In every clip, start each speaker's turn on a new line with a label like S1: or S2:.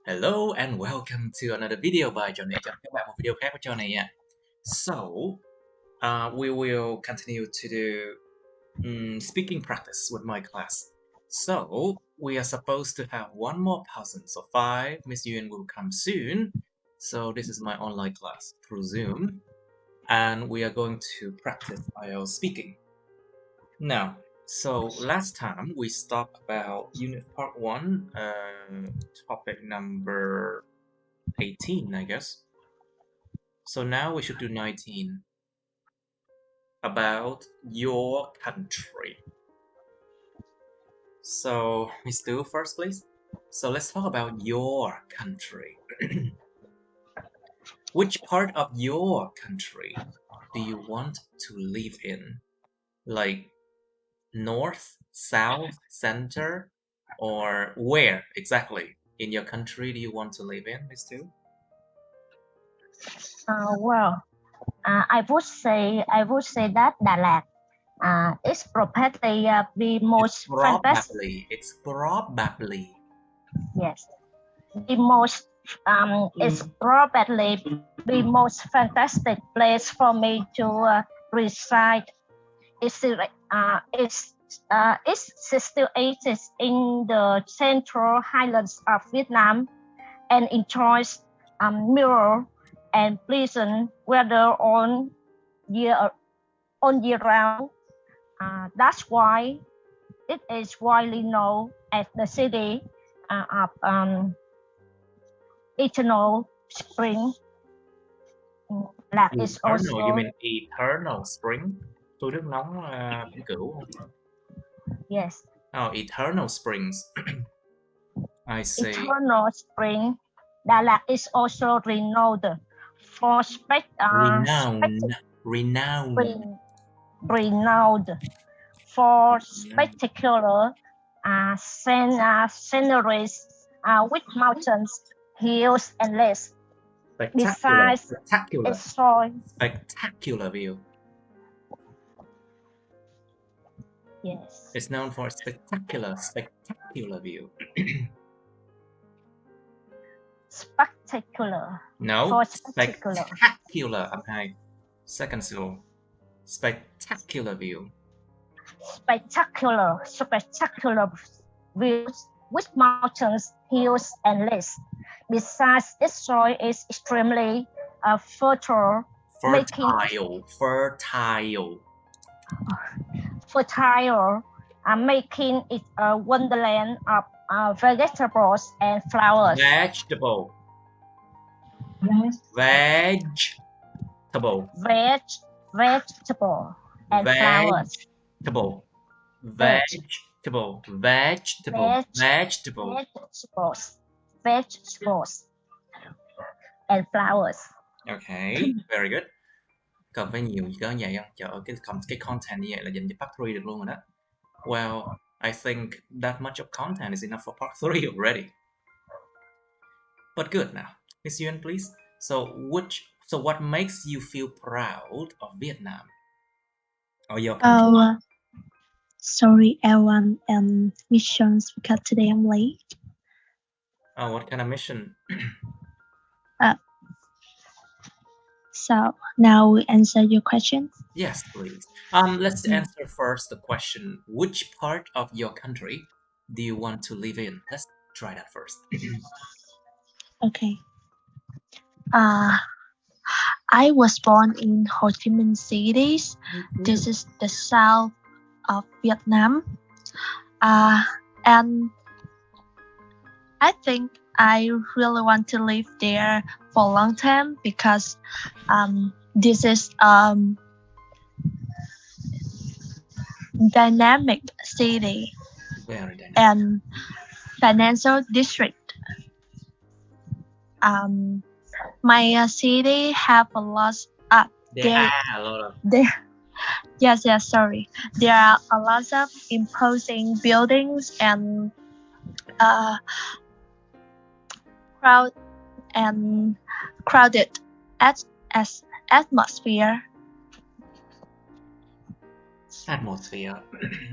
S1: Hello and welcome to another video by Johnny. Chào các bạn một video khác của Johnny nha. So, we will continue to do speaking practice with my class. So, we are supposed to have one more person. So 5, Miss Yuen will come soon. So this is my online class through Zoom. And we are going to practice IELTS speaking. Now, so last time we stopped about unit part 1, topic number 18, I guess. So now we should do 19. About your country. So, Miss Du first, please. So let's talk about your country. Which part of your country do you want to live in? Like north, south, center, or where exactly in your country do you want to live in, Miss Du?
S2: I would say that Đà Lạt is probably the most fantastic.
S1: It's probably.
S2: Yes, the most. It's probably the most fantastic place for me to reside. It's situated in the central highlands of Vietnam and enjoys mirror and pleasant weather all year round. That's why it is widely known as the city of eternal spring. That is also.
S1: You mean eternal spring? Tôi nước nóng vĩnh cửu không?
S2: Yes.
S1: Oh, eternal springs. I see.
S2: Eternal spring. Đà Lạt is also renowned for renowned for spectacular sceneries with mountains, hills, and lakes. Besides its soil.
S1: Spectacular view.
S2: Yes.
S1: It's known for spectacular view.
S2: Spectacular.
S1: No,
S2: for spectacular.
S1: Spectacular. Okay. Second syllable. Spectacular view.
S2: Spectacular views with mountains, hills, and lakes. Besides, its soil is extremely fertile, making it a wonderland of vegetables and flowers.
S1: Vegetable
S2: and flowers. Vegetables and flowers.
S1: Okay, very good. Cần phải nhiều gì đó vậy không? Trời, cái content như vậy là dành cho part 3 được luôn rồi đó. Well, I think that much of content is enough for part 3 already. But good now. Miss Yuen, please. So what makes you feel proud of Vietnam? Or your country?
S3: Sorry, everyone, missions because today I'm late.
S1: Oh, what kind of mission?
S3: So now we answer your question.
S1: Yes, please. Let's answer first the question: which part of your country do you want to live in? Let's try that first.
S3: Okay. I was born in Ho Chi Minh City. This is the south of Vietnam. And I think I really want to live there for a long time because this is dynamic city.
S1: Very dynamic.
S3: And financial district. My city have a lot. There are a lot of imposing buildings and crowded atmosphere.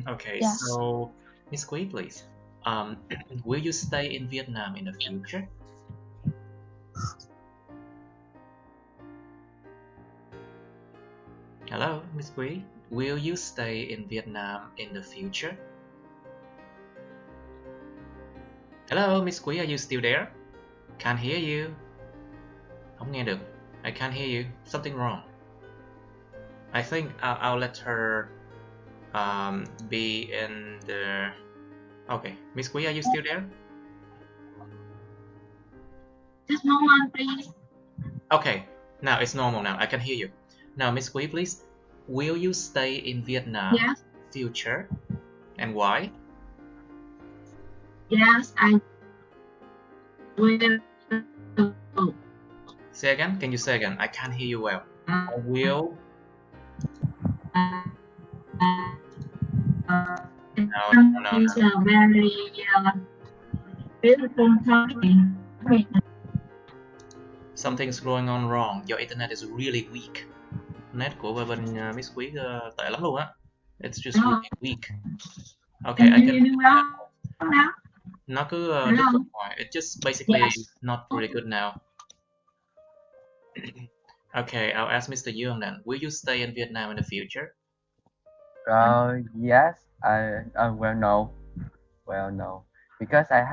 S1: Okay,
S3: yes.
S1: So Miss Quee, please. Will you stay in Vietnam in the future? Hello, Miss Quý. Will you stay in Vietnam in the future? Hello, Miss Quý, are you still there? Can't hear you. Không nghe được. I can't hear you. Something wrong. I think I'll let her be in the... Okay, Miss Quý, are you still there?
S3: Just moment, please.
S1: Okay, now it's normal now. I can hear you. Now, Miss Quý, please. Will you stay in Vietnam in
S3: Yes.
S1: the future? And why?
S3: Yes, I will.
S1: Say again? Can you say again? I can't hear you well. I will... No.
S3: It's a very beautiful country.
S1: Something's going on wrong. Your internet is really weak. Net của bên Miss Quý tệ lắm luôn á. It's just really weak. Okay, I can... Nó cứ đứt ra ngoài. It's just basically not really good now. Okay, I'll ask Mr. Dương then. Will you stay in Vietnam in the future?
S4: Yes, well, no. Well, no, because I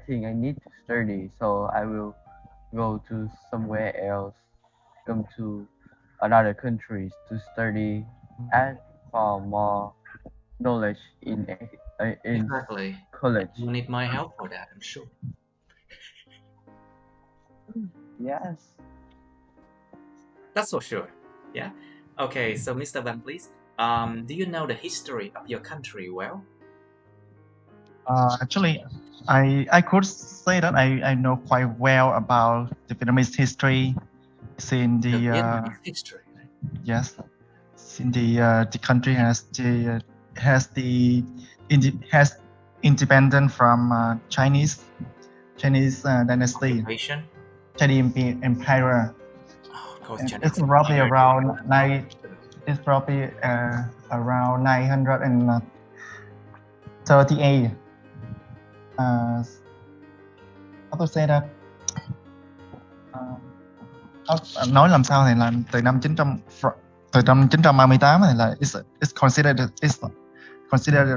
S4: think I need to study, so I will go to somewhere else, come to another countries to study and for more knowledge in
S1: Exactly.
S4: college.
S1: You need my help for that, I'm sure.
S4: Yes.
S1: That's for sure. Yeah. Okay, so Mr. Van, please. Do you know the history of your country well?
S5: Actually, I could say that I know quite well about the Vietnamese history. Since
S1: The
S5: the
S1: Vietnamese history, right?
S5: yes, since the country has independent from Chinese dynasty,
S1: Occupation?
S5: Chinese Empire.
S1: Oh, of course,
S5: And
S1: Chinese
S5: it's roughly
S1: Empire.
S5: around around 938. How to say that? Nói làm sao thì là từ năm 938 này là it's considered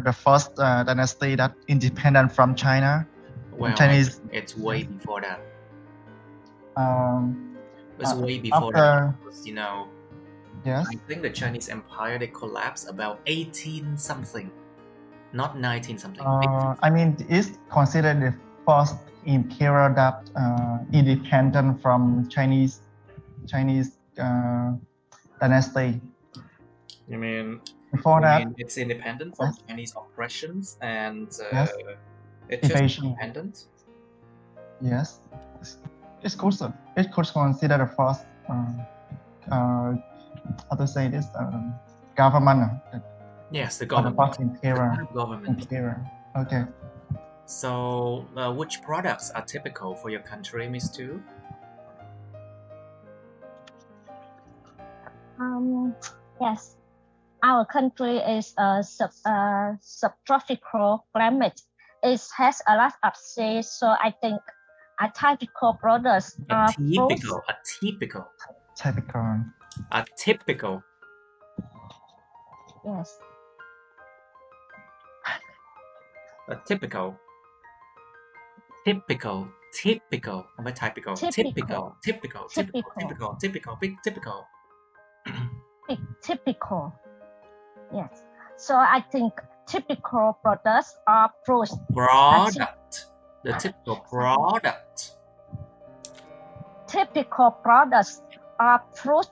S5: the first dynasty that independent from China.
S1: Well,
S5: Chinese.
S1: It's way before that.
S5: It's
S1: way before that. Because, you know,
S5: yes.
S1: I think the Chinese Empire, they collapsed about 18 something, not 19 something.
S5: I mean, it's considered the first imperial that independent from Chinese dynasty.
S1: You mean
S5: before that?
S1: It's independent from Chinese oppressions and it's
S5: Invasion.
S1: just independent.
S5: Yes, it could consider the first how to say this government.
S1: Yes, the government.
S5: The first imperial.
S1: The government.
S5: Imperial. Okay.
S1: So, which products are typical for your country, Miss Tu?
S2: Yes, our country is a subtropical climate. It has a lot of sea, so I think a typical products are
S1: typical.
S2: Yes.
S1: A typical. Không phải typical. Typical.
S2: Typical. Yes. So I think typical products are fruits.
S1: The typical product.
S2: Typical products are fruit,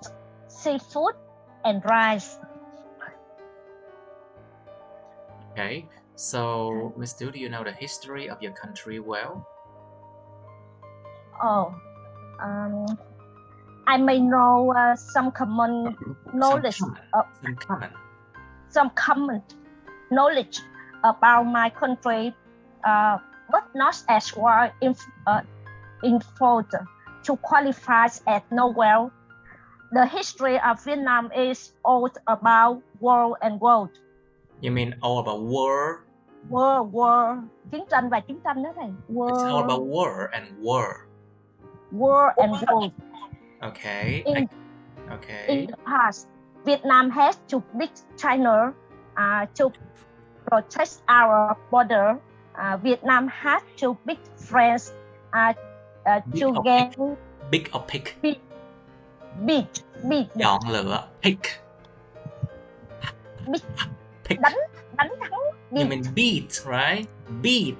S2: seafood, and rice.
S1: Okay. So, Miss Du, do you know the history of your country well?
S2: I may know some common knowledge. Some common knowledge about my country, but not as well informed to qualify as know well. The history of Vietnam is all about war and world.
S1: You mean all about war?
S2: War. Chiến tranh và chiến tranh đó thầy.
S1: It's all about war and war.
S2: War and world.
S1: Okay. Okay.
S2: In the past, Vietnam has to beat China to protect our border. Vietnam had to beat France
S1: Big
S2: to
S1: or
S2: gain
S1: pick? Big or pick?
S2: beat.
S1: Chọn lựa. Pick.
S2: Beat.
S1: Pick.
S2: Đánh thắng.
S1: You mean beat, right? Beat.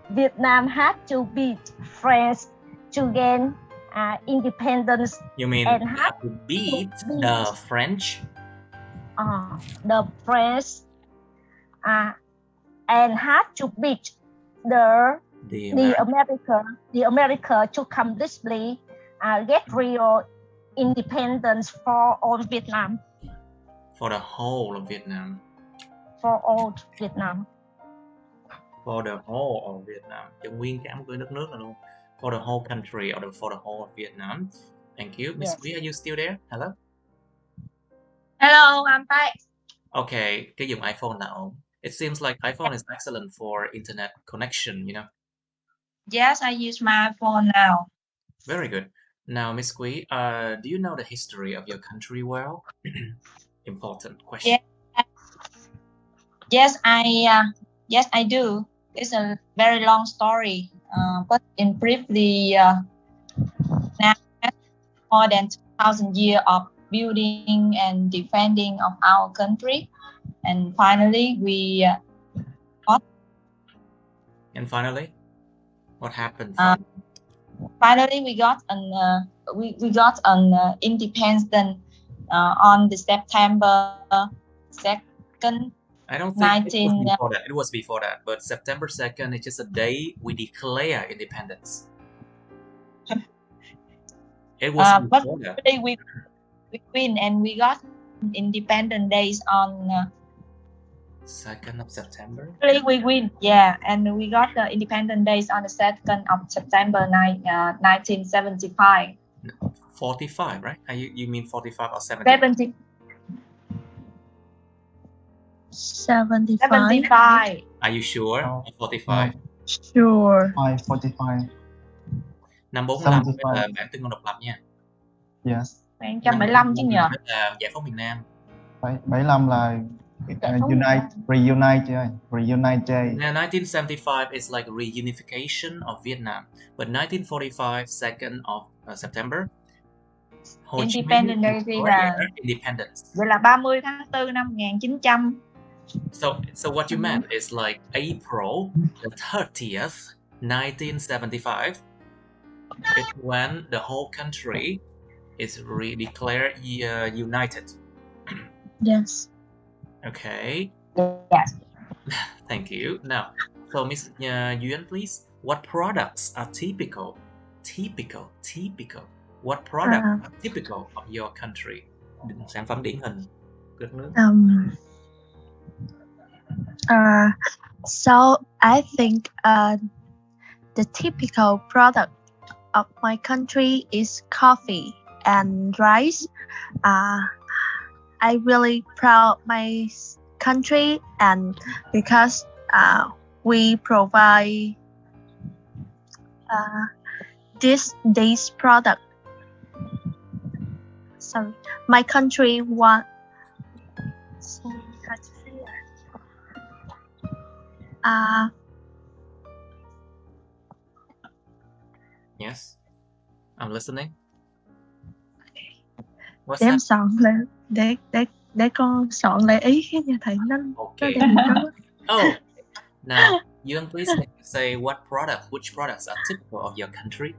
S2: Vietnam had to beat France to gain independence.
S1: You mean
S2: And
S1: you
S2: had
S1: have to beat the French?
S2: The French and had to beat the America to completely get real independence for all Vietnam.
S1: For the whole of Vietnam.
S2: For all Vietnam.
S1: For the whole of Vietnam. Cho nguyên cả một cái đất nước này luôn. For the whole country or for the whole of Vietnam. Thank you. Miss Quý, are you still there? Hello?
S3: Hello, I'm back.
S1: Okay, cái dùng iPhone là ổn. It seems like iPhone is excellent for internet connection, you know?
S3: Yes, I use my phone now.
S1: Very good. Now, Miss Quý, do you know the history of your country well? Important question.
S3: Yes, I do. It's a very long story, but in briefly, now more than 2,000 years of building and defending of our country, and finally we got.
S1: And finally, what happened?
S3: Finally, we got an independence on the September 2nd.
S1: I don't think it was before that. It was before that, but September 2nd is just a day we declare independence. It was before that.
S3: But we win and we got independent days on
S1: 2nd of September.
S3: We win, yeah, and we got the independent days on the 2nd of September 1975.
S1: No, 45, right? You mean 45 or 70?
S3: 75.
S1: Are you sure? 45.
S3: Sure.
S5: 45.
S1: Năm 45 là bản tuyên ngôn độc lập nha.
S5: Yes.
S3: 1975 chứ nhờ.
S1: Là giải phóng miền Nam.
S5: 75 là reunite.
S1: 1975 is like reunification of Vietnam, but 1945, 2nd of September,
S3: Independence Day là
S1: independence.
S3: Vậy là 30 tháng 4 năm 1900.
S1: So what you meant is like April the 30th, 1975 is when the whole country is declared united.
S3: Yes.
S1: Okay.
S3: Yes.
S1: Thank you. Now, so Miss Yuan, please, what products are typical? What products are typical of your country? Sản phẩm điển hình của đất nước.
S3: So I think the typical product of my country is coffee and rice. I really proud my country, and because we provide this product. Sorry, my country want.
S1: Yes, I'm listening.
S3: Để em soạn lại để con soạn lại ý nha thầy
S1: Okay. Oh, now Yuan, please can you say which products are typical of your country?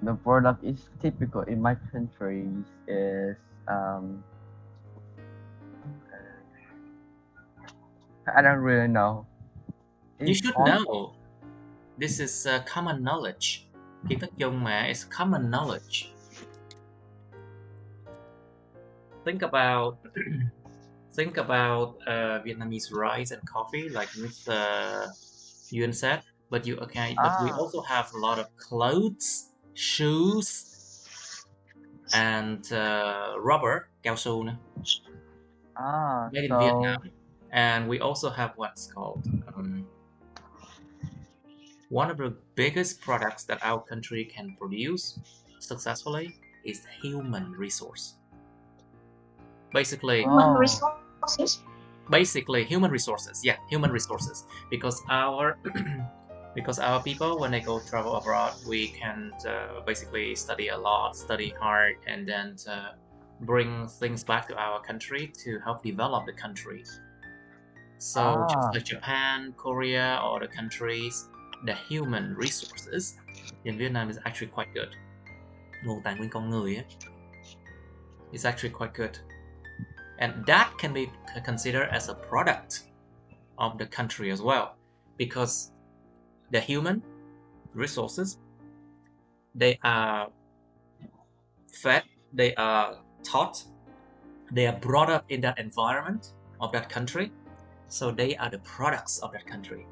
S4: The product is typical in my country is I don't really know.
S1: You should know. This is common knowledge. Kiến thức chung mà, it's common knowledge. Think about Vietnamese rice and coffee, like Mr. Yuan said. But we also have a lot of clothes, shoes, and rubber, cao su nữa. Made in Vietnam. And we also have what's called one of the biggest products that our country can produce successfully is human resource. Basically,
S2: Human
S4: Oh.
S2: resources.
S1: human resources. Yeah, human resources. Because our because our people, when they go travel abroad, we can basically study a lot, study hard, and then bring things back to our country to help develop the country. So just like Japan, Korea, or other countries, the human resources in Vietnam is actually quite good. Nguồn tài nguyên con người is actually quite good. And that can be considered as a product of the country as well, because the human resources, they are fed, they are taught, they are brought up in that environment of that country, so they are the products of that country.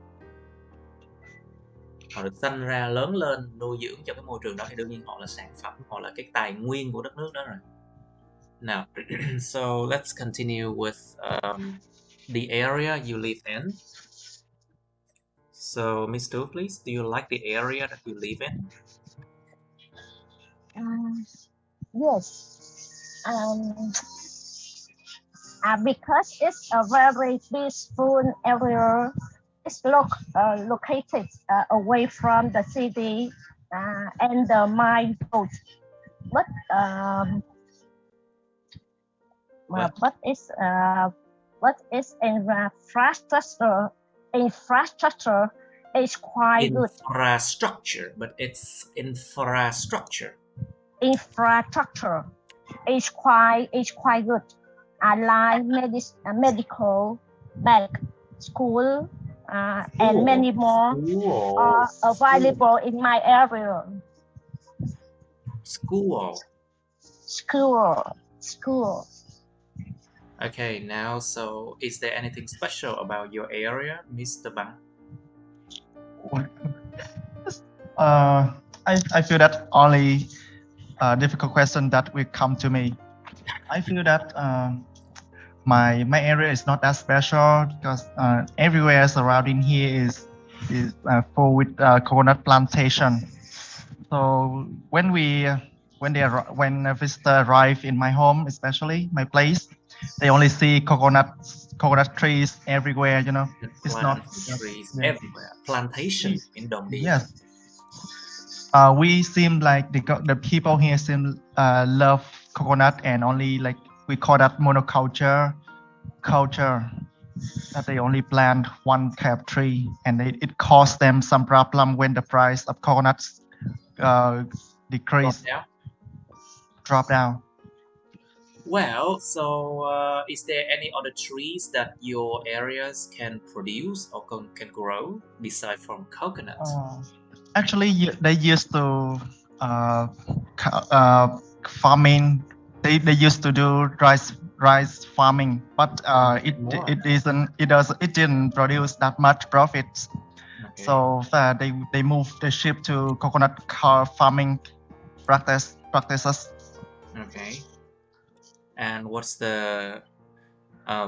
S1: Họ được sinh ra, lớn lên, nuôi dưỡng trong cái môi trường đó thì đương nhiên họ là sản phẩm, họ là cái tài nguyên của đất nước đó rồi. Now, so let's continue with the area you live in. So, Miss Tu, please, do you like the area that you live in?
S2: Yes. Because it's a very peaceful area. It's located away from the city and the main road. But its infrastructure is quite good.
S1: But its infrastructure.
S2: Infrastructure is quite good. Like medical, bank, school, and many more are available in my area.
S1: School. Okay, now, so is there anything special about your area, Mr. Bang?
S5: I feel that only difficult question that will come to me. I feel that my area is not that special because everywhere surrounding here is full with coconut plantation. So when visitors arrive in my home, especially my place, they only see coconut trees everywhere. You know, it's not
S1: trees everywhere. Plantation in Dong Đi.
S5: Yes. We seem like the people here seem love coconut, and only like we call that monoculture culture, that they only plant one type of tree, and it caused them some problem when the price of coconuts drop down.
S1: Well, so is there any other trees that your areas can produce or can grow beside from coconut?
S5: Actually, they used to farming. They used to do rice farming, but it didn't produce that much profits. Okay. So they moved the ship to coconut farming practices.
S1: Okay. And what's the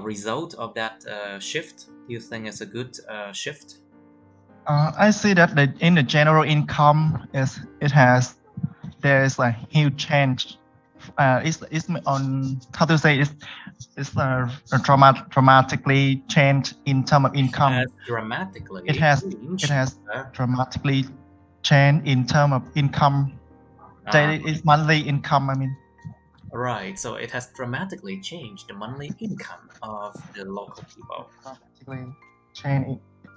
S1: result of that shift? Do you think it's a good shift?
S5: I see that in the general income there is a huge change. It's on how to say it's dramatically changed in terms of income. It has dramatically changed in terms of income. It's monthly income. I mean.
S1: Right, so it has dramatically changed the monthly income of the local people.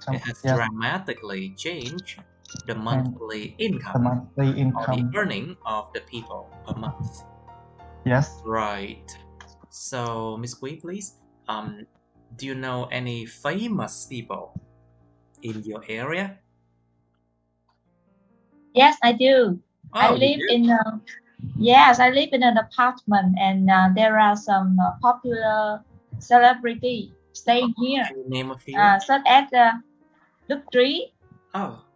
S1: It has dramatically changed the monthly income. Or the earning of the people per month.
S5: Yes.
S1: Right. So, Miss Kui, please. Do you know any famous people in your area?
S3: Yes, I do. I live in an apartment, and there are some popular celebrity staying here.
S1: Name a few.
S3: Such as Đức Trí,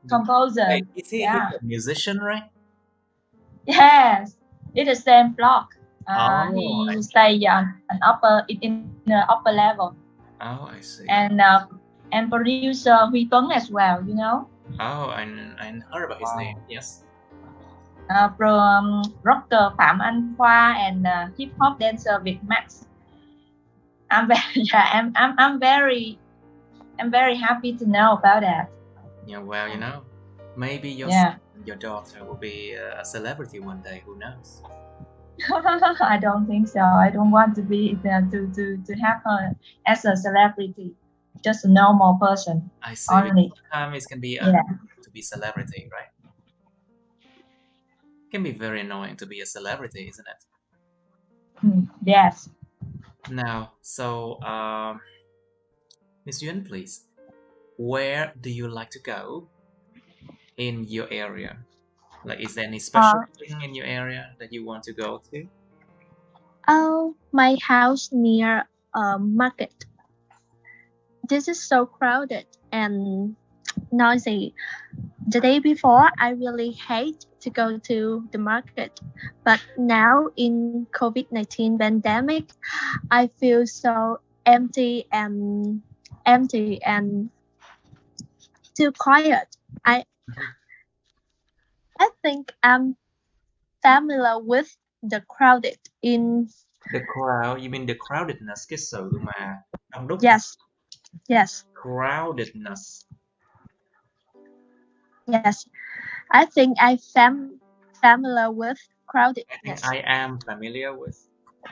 S3: composer.
S1: Wait, is he a musician, right?
S3: Yes, it's the same block. He stay in the upper level.
S1: Oh, I see.
S3: And producer Huy Tuấn as well, you know.
S1: Oh, I heard about his
S4: Wow.
S1: name. Yes.
S3: Rocker Phạm Anh Khoa and hip hop dancer Việt Max. I'm very happy to know about that.
S1: Yeah. Well, you know, maybe your
S3: Yeah.
S1: your daughter will be a celebrity one day. Who knows?
S3: I don't think so. I don't want to be to have her as a celebrity. Just a normal person.
S1: I see.
S3: Only.
S1: Sometimes it can be
S3: Yeah.
S1: to be celebrity, right? It can be very annoying to be a celebrity, isn't it?
S3: Yes.
S1: Now, so Miss Yuen, please, where do you like to go in your area? Like, is there any special thing in your area that you want to go to?
S2: Oh, my house near a market. This is so crowded and noisy. The day before, I really hate to go to the market, but now in COVID-19 pandemic, I feel so empty and too quiet. I I think I'm familiar with the crowded in
S1: The crowd, you mean the crowdedness, cái sự mà đông đúc.
S2: yes.
S1: Crowdedness.
S2: Yes, I think I'm familiar with
S1: I think
S2: crowdedness.
S1: I am familiar with.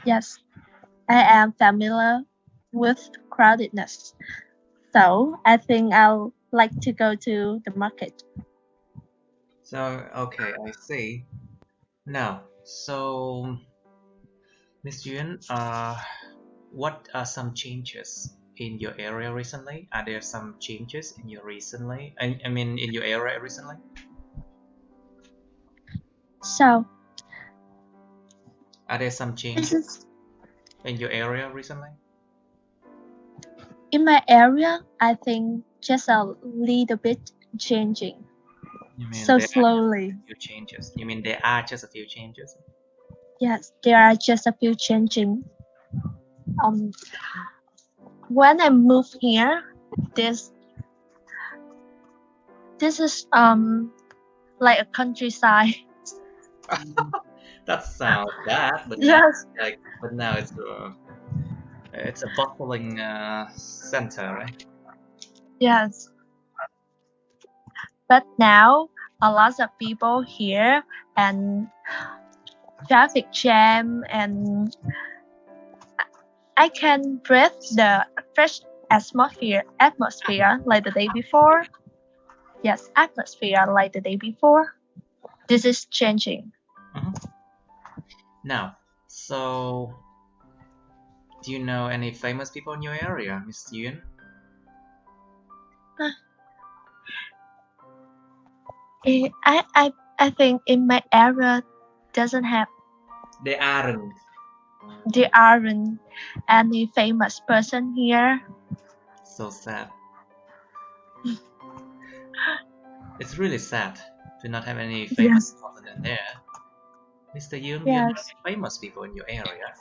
S2: Yes, I am familiar with crowdedness. So I think I'll like to go to the market.
S1: So, okay, I see. Now, so Miss Yuen, what are some changes in your area recently? Are there some changes in your recently? I mean, in your area recently?
S2: So
S1: Are there some
S2: this
S1: changes
S2: is
S1: in your area recently?
S2: in my area. I think just a little bit changing.
S1: You mean
S2: So
S1: there
S2: slowly.
S1: are just a few changes? You mean there are just a few changes?
S2: Yes, there are just a few changing. When I moved here, this is like a countryside.
S1: That sounds bad, but
S2: Yes.
S1: now it's a bustling center, right?
S2: Yes. But now a lot of people here and traffic jam and I can breathe the fresh atmosphere like the day before. Yes, atmosphere like the day before. This is changing.
S1: Now, so do you know any famous people in your area, Miss Yuen?
S2: I think in my area doesn't have
S1: There aren't.
S2: there aren't any famous person here.
S1: So sad. It's really sad to not have any famous person in there. Mr. Yuen, you know
S2: Yes.
S1: any famous people in your area?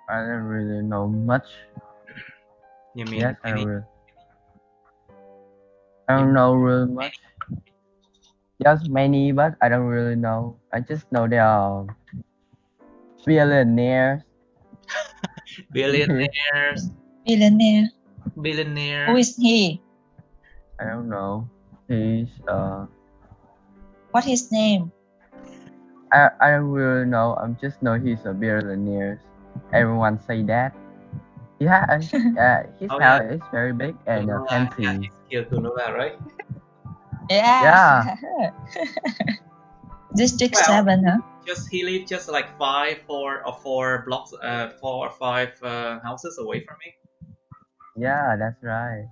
S4: I don't really know much.
S1: You mean
S4: Yes,
S1: any?
S4: I don't know really much. Just many, but I don't really know. I just know they are billionaires.
S1: Billionaires?
S3: Billionaire.
S1: Billionaire?
S3: Who is he?
S4: I don't know. He's
S3: What his name?
S4: I don't really know. I just know he's a billionaire. Everyone say that. Yeah, his
S1: Oh,
S4: house
S1: yeah.
S4: is very big and
S1: Kunula.
S4: fancy.
S1: Yeah, he's here, Kunula, right?
S3: Yeah. District
S1: Well,
S3: 7, huh?
S1: He lives just like four blocks, 4 or 5 houses away from me.
S4: Yeah, that's right.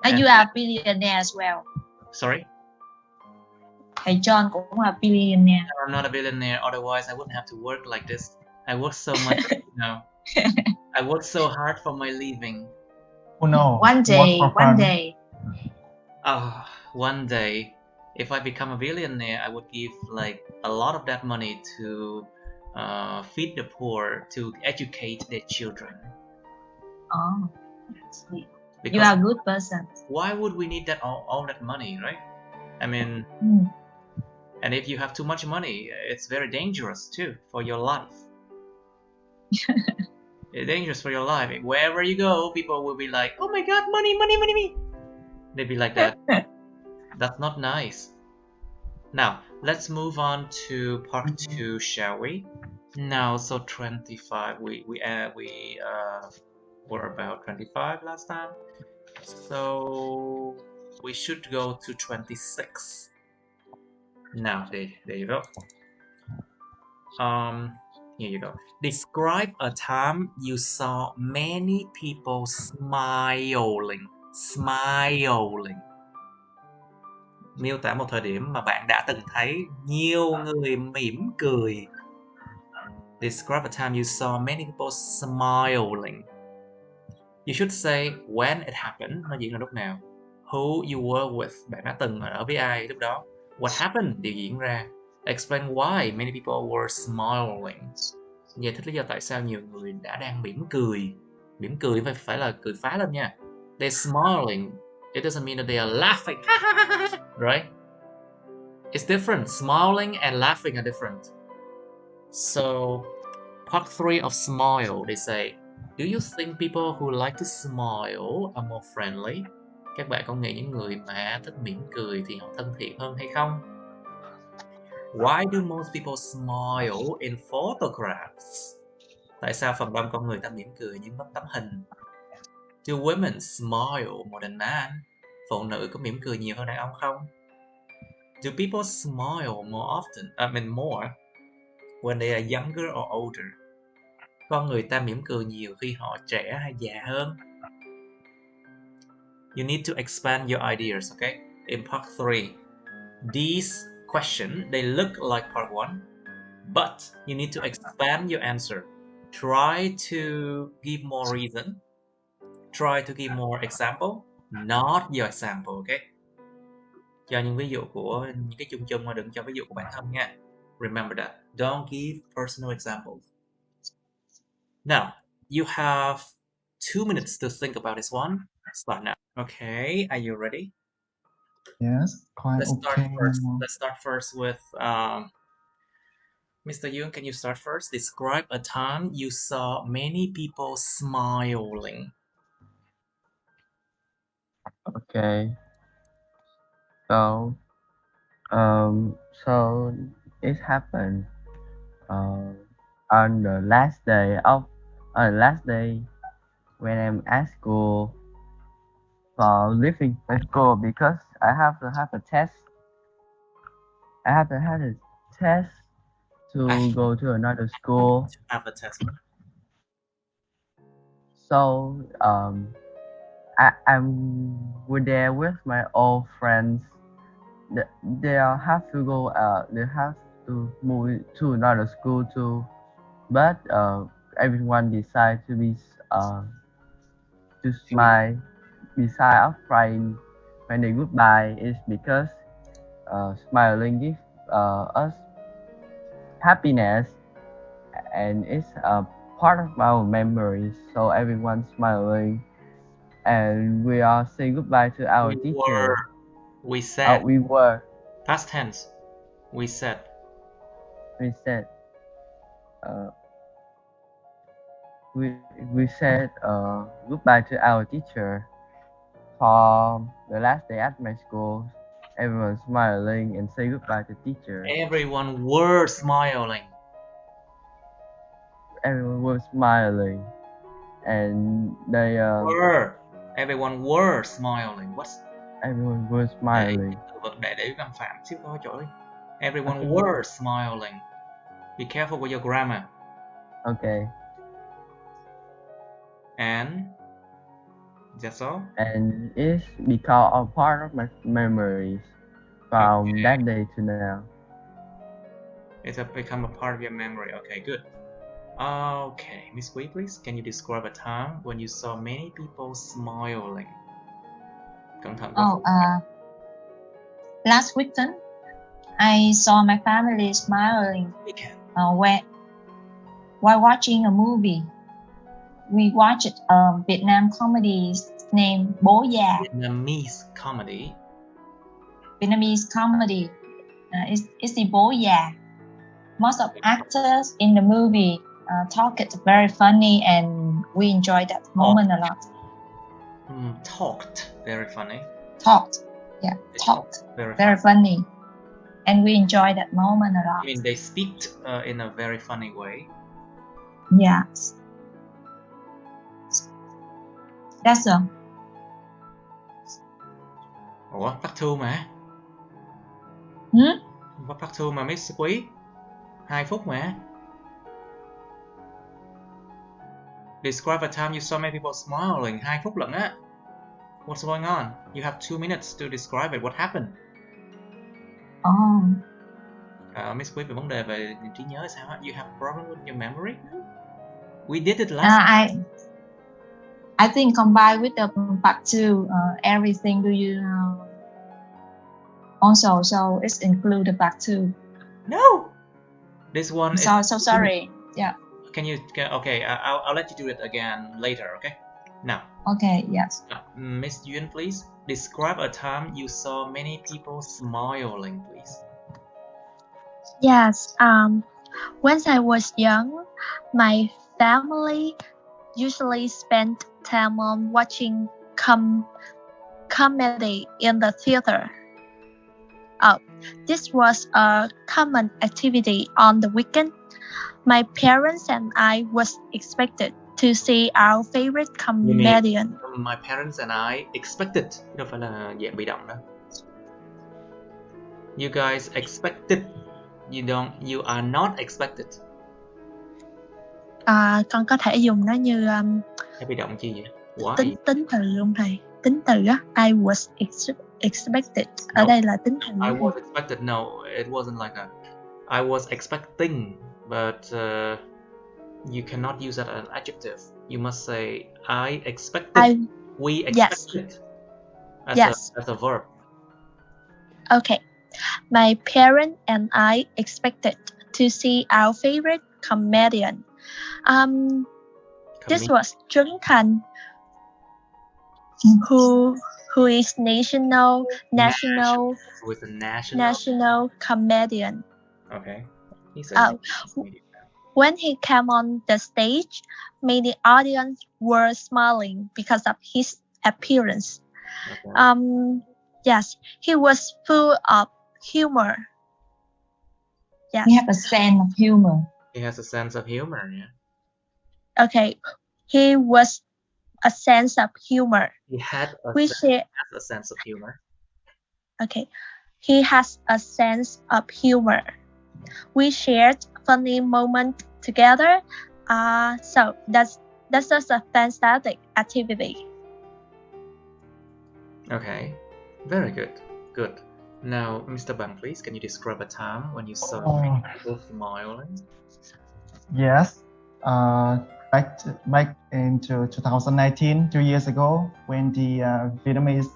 S3: And you are billionaire as well.
S1: Sorry?
S3: Thầy John cũng là billionaire.
S1: I'm not a billionaire, otherwise I wouldn't have to work like this. I work so much, I work so hard for my living.
S5: Oh no.
S3: One day,
S1: One day, if I become a billionaire, I would give like a lot of that money to feed the poor, to educate their children.
S3: Oh, that's sweet. You are a good person.
S1: Why would we need that all that money, right? I mean, and if you have too much money, it's very dangerous too for your life. It's dangerous for your life. Wherever you go, people will be like, "Oh my God, money, money, money, money." They'd be like that. That's not nice. Now, let's move on to part 2, shall we? Now, so 25. We were about 25 last time. So we should go to 26. Now, there you go. Here you go. Describe a time you saw many people smiling. Smiling. Miêu tả một thời điểm mà bạn đã từng thấy nhiều người mỉm cười. Describe a time you saw many people smiling. You should say when it happened, nó diễn ra lúc nào. Who you were with, bạn đã từng ở với ai lúc đó. What happened, điều diễn ra. Explain why many people were smiling. Giải thích lý do tại sao nhiều người đã mỉm cười. Mỉm cười phải là cười phá lên nha. They're smiling. It doesn't mean that they are laughing. Right? It's different. Smiling and laughing are different. So, part 3 of smile, they say, do you think people who like to smile are more friendly? Các bạn có nghĩ những người mà thích mỉm cười thì họ thân thiện hơn hay không? Why do most people smile in photographs? Tại sao phần đông con người ta mỉm cười những tấm hình? Do women smile more than men? Phụ nữ có mỉm cười nhiều hơn đàn ông không? Do people smile more often? More when they are younger or older? Con người ta mỉm cười nhiều khi họ trẻ hay già hơn? You need to expand your ideas, okay? In part 3, these questions, they look like part 1, but you need to expand your answer. Try to give more reason. Try to give more example, not your example, okay? Cho những ví dụ của những cái chung mà đừng cho ví dụ của bản thân nha. Remember that. Don't give personal examples. Now, you have 2 minutes to think about this one. Start now. Okay, are you ready?
S5: Yes, quite
S1: Let's
S5: okay.
S1: start first with Mr. Yoon. Can you start first? Describe a time you saw many people smiling.
S4: Okay. So it happened on the last day when I'm at school for leaving the school because I have to have a test. I have to have a test to go to another school.
S1: Have a test.
S4: So I'm there with my old friends. They have to go out. They have to move to another school too. But everyone decide to smile beside of crying when they goodbye is because smiling gives us happiness, and it's a part of our memories. So everyone's smiling, and we are saying goodbye to our teacher.
S1: We said.
S4: We were.
S1: Past tense. We said.
S4: We said. We said goodbye to our teacher for the last day at my school. Everyone smiling and say goodbye to teacher.
S1: Everyone were smiling.
S4: Everyone was smiling, and they
S1: were. Everyone were smiling. What?
S4: Everyone was smiling.
S1: Để văn phạm xíu thôi trời ơi. Everyone were smiling. Be careful with your grammar.
S4: Okay.
S1: And that's all.
S4: And it's because of part of my memories from that day to now.
S1: It's become a part of your memory. Okay, good. Okay, Miss Wee, please. Can you describe a time when you saw many people smiling? Cẩn thận.
S3: Last weekend, I saw my family smiling while watching a movie. We watched Vietnam comedy name Bố Già.
S1: Vietnamese comedy.
S3: Vietnamese comedy. It's the Bố Già. Most of actors in the movie talk it very funny, and we enjoy that moment a lot.
S1: Talked very funny.
S3: Talked very funny, and we enjoy that moment a lot.
S1: I mean, they speak in a very funny way.
S3: Yes, that's all.
S1: Ủa, part 2 mà. Part 2 mà Miss Quý. 2 phút mà. Describe a time you saw many people smiling. 2 phút lận á. What's going on? You have 2 minutes to describe it. What happened? Miss Quý về vấn đề về trí nhớ sao á? You have a problem with your memory? We did it last time.
S3: I think combined with the part 2, everything do you also, so it's included part 2.
S1: No! This one
S3: so
S1: is...
S3: sorry. Yeah.
S1: Okay, I'll let you do it again later, okay? Now.
S3: Okay, yes.
S1: Miss Yuen, please. Describe a time you saw many people smiling, please.
S2: Yes. When I was young, my family usually spent time on watching comedy in the theater. This was a common activity on the weekend. My parents and I was expected to see our favorite comedian.
S1: My parents and I expected. Đâu phải là dạng bị động đâu. You guys expected. You are not expected.
S2: Con có thể dùng nó như
S1: Cái bị động chi vậy?
S2: Tính từ không thầy? Tính từ á. I was expected. Ở đây là tính từ.
S1: I was expected. No, it wasn't like that. I was expecting, but you cannot use that as an adjective. You must say I expected. We expected. As a verb.
S2: Okay. My parents and I expected to see our favorite comedian. This was Trấn Thành, who is national comedian.
S1: Okay. He's a comedian.
S2: When he came on the stage, many audience were smiling because of his appearance. Okay. Yes, he was full of humor.
S3: Yes. He has a sense of humor.
S1: He has a sense of humor, yeah.
S2: Okay, he was a sense of humor.
S1: He had a sense of humor.
S2: Okay, he has a sense of humor. We shared funny moments together. So that's just a fantastic activity.
S1: Okay, very good. Good. Now, Mr. Bang, please, can you describe a time when you saw people smiling?
S5: Yes. Back into 2019, 2 years ago, when the Vietnamese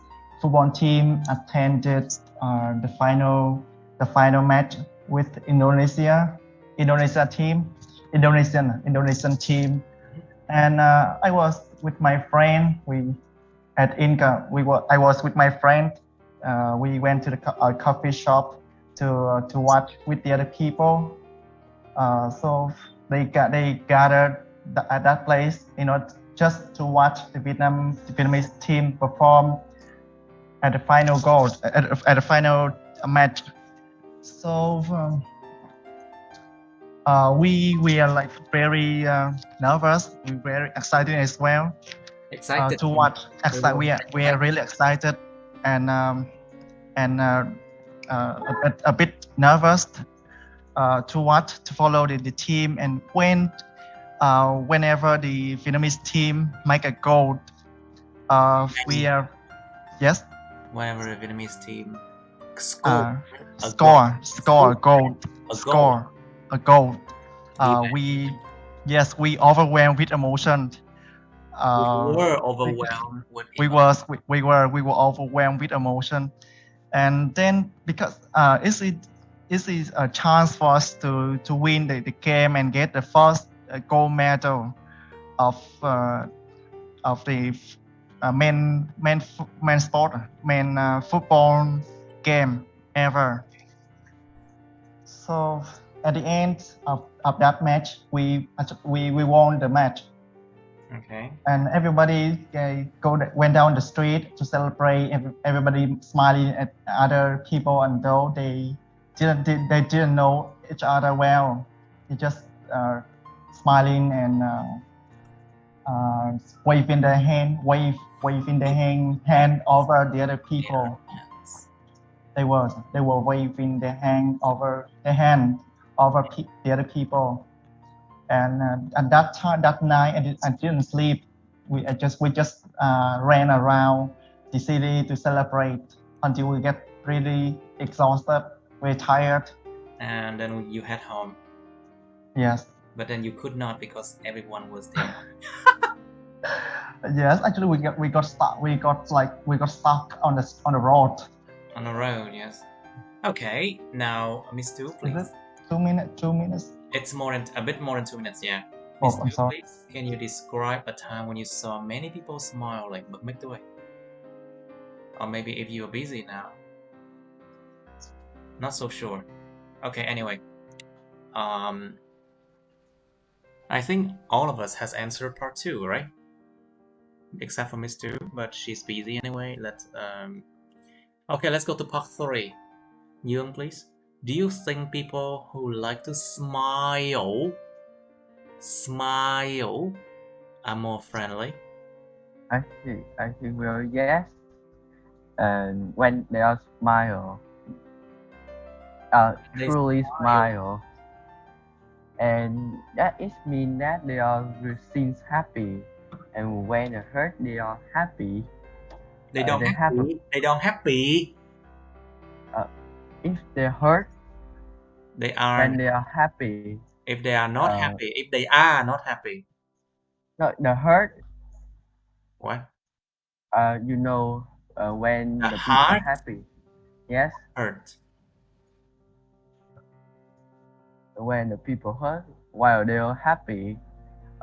S5: football team attended the final match with Indonesian team, and I was with my friend. I was with my friend. We went to the coffee shop to watch with the other people. So they gathered at that place, just to watch the Vietnamese team perform at the final goal, at the final match. So we are like very nervous. We're very excited as well.
S1: Excited
S5: to watch. We are really excited and a bit nervous to watch, to follow the team. And whenever the Vietnamese team make a goal, we are
S1: whenever the Vietnamese team
S5: score a goal, we overwhelmed with emotion.
S1: We were overwhelmed with
S5: emotion. We were overwhelmed with emotion, and then because this is a chance for us to win the game and get the first gold medal of the main sport, main football game ever. So at the end of that match, we won the match,
S1: Okay.
S5: and everybody went down the street to celebrate. Everybody smiling at other people, and though they didn't know each other well, they just smiling and waving their hand over the other people.
S1: Yes.
S5: They were waving their hand over the other people, and at that night I didn't sleep. We just ran around the city to celebrate until we get really exhausted, very tired.
S1: And then you head home.
S5: Yes.
S1: But then you could not because everyone was there.
S5: Yes, actually we got stuck. We got stuck on the road.
S1: On the road, yes. Okay, now Miss Tu, please.
S5: Is it 2 minutes? 2 minutes.
S1: It's a bit more than 2 minutes, yeah.
S5: Oh,
S1: Miss
S5: I'm
S1: Tu,
S5: sorry.
S1: please, can you describe a time when you saw many people smile like bật mic away? Or maybe if you are busy now. Not so sure. Okay, anyway. I think all of us has answered part 2, right? Except for Miss Tu, but she's busy anyway. Okay, let's go to part 3. Young, please. Do you think people who like to smile are more friendly?
S4: I think well, yes. And when they are
S1: They
S4: truly
S1: smile.
S4: smile, and that is mean that they are seems happy, and when they hurt, they are happy.
S1: They don't happy. They don't happy.
S4: If they hurt,
S1: They are.
S4: then they are happy.
S1: If they are not happy. If they are not happy.
S4: No, the hurt.
S1: What?
S4: When
S1: The
S4: the people
S1: heart
S4: are happy. Yes.
S1: Hurt.
S4: When the people hurt while they are happy.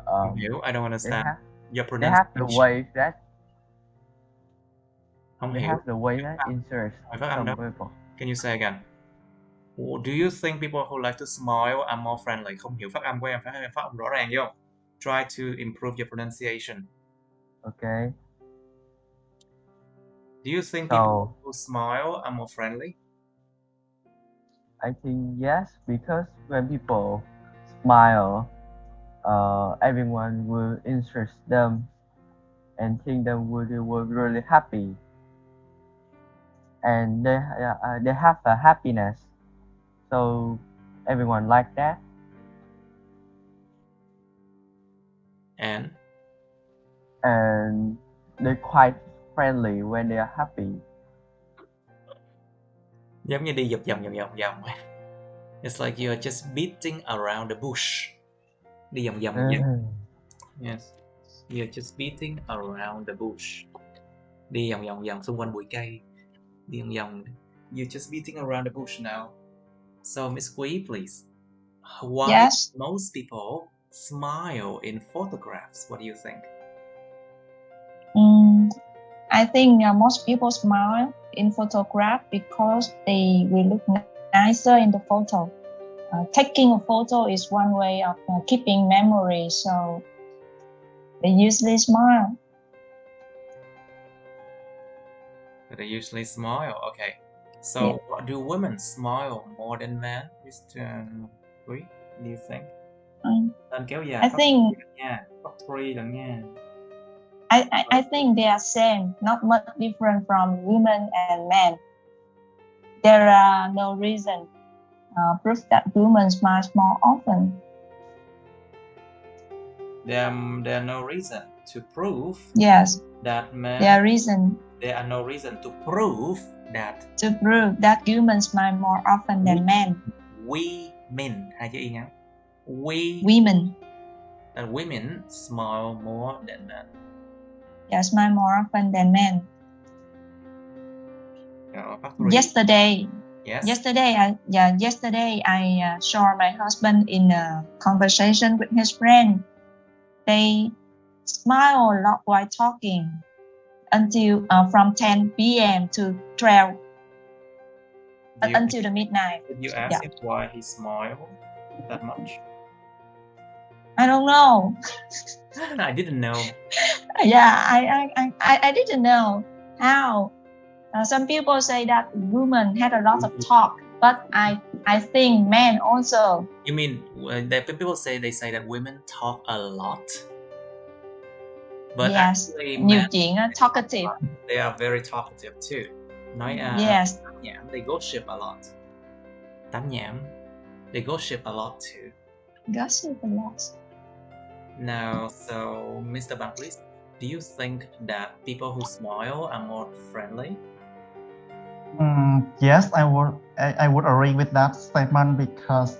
S1: I don't understand. Your
S4: They
S1: pronunciation.
S4: have the way that.
S1: Không
S4: They
S1: hiểu.
S4: have the way that interests some people.
S1: Can you say again? Do you think people who like to smile are more friendly? Không hiểu phát âm của em, phải phát âm rõ ràng vô. Try to improve your pronunciation.
S4: Okay.
S1: Do you think people who smile are more friendly?
S4: I think yes, because when people smile, everyone will interest them and think them they were really happy, and they have a happiness, so everyone like that.
S1: And
S4: they're quite friendly when they are happy.
S1: Giống như đi vòng. It's like you're just beating around the bush. Đi vòng. Yes. You're just beating around the bush. Đi vòng xung quanh bụi cây. Đi vòng. You're just beating around the bush now. So Miss Quý, please. Why
S3: Yes.
S1: most people smile in photographs? What do you think?
S3: I think most people smile in photograph because they will look nicer in the photo. Taking a photo is one way of keeping memory, so they usually smile.
S1: They usually smile. Okay. So what do women smile more than men, Mr. Quý? Do you think? Lên kéo dài.
S3: I think
S1: Part 3 lần nha.
S3: I think they are same, not much different from women and men. There are no reason proof that women smile more often.
S1: There are no reason to prove
S3: Yes.
S1: that men.
S3: There are
S1: no reason to prove that
S3: women smile more often than men.
S1: Women, hai chữ y ngắn.
S3: Women.
S1: That women smile more than men.
S3: Yeah, smile more often than men. Yesterday I saw my husband in a conversation with his friend. They smile a lot while talking. until from 10 p.m. to 12
S1: Do you,
S3: until the midnight.
S1: did you ask
S3: Yeah.
S1: him why he smiled that much?
S3: I don't know.
S1: I didn't know.
S3: Yeah, I didn't know how. Some people say that women had a lot of talk, but I think men also.
S1: You mean that people say that women talk a lot? But
S3: Yes,
S1: actually
S3: nhiều
S1: men,
S3: chuyện á, talkative.
S1: they are very talkative too. Nói
S3: Yes,
S1: tám nhảm, they gossip a lot. Tám nhảm, they gossip a lot too.
S3: gossip a lot.
S1: Now, so Mr. Bang, please, do you think that people who smile are more friendly?
S5: Yes, I would agree with that statement because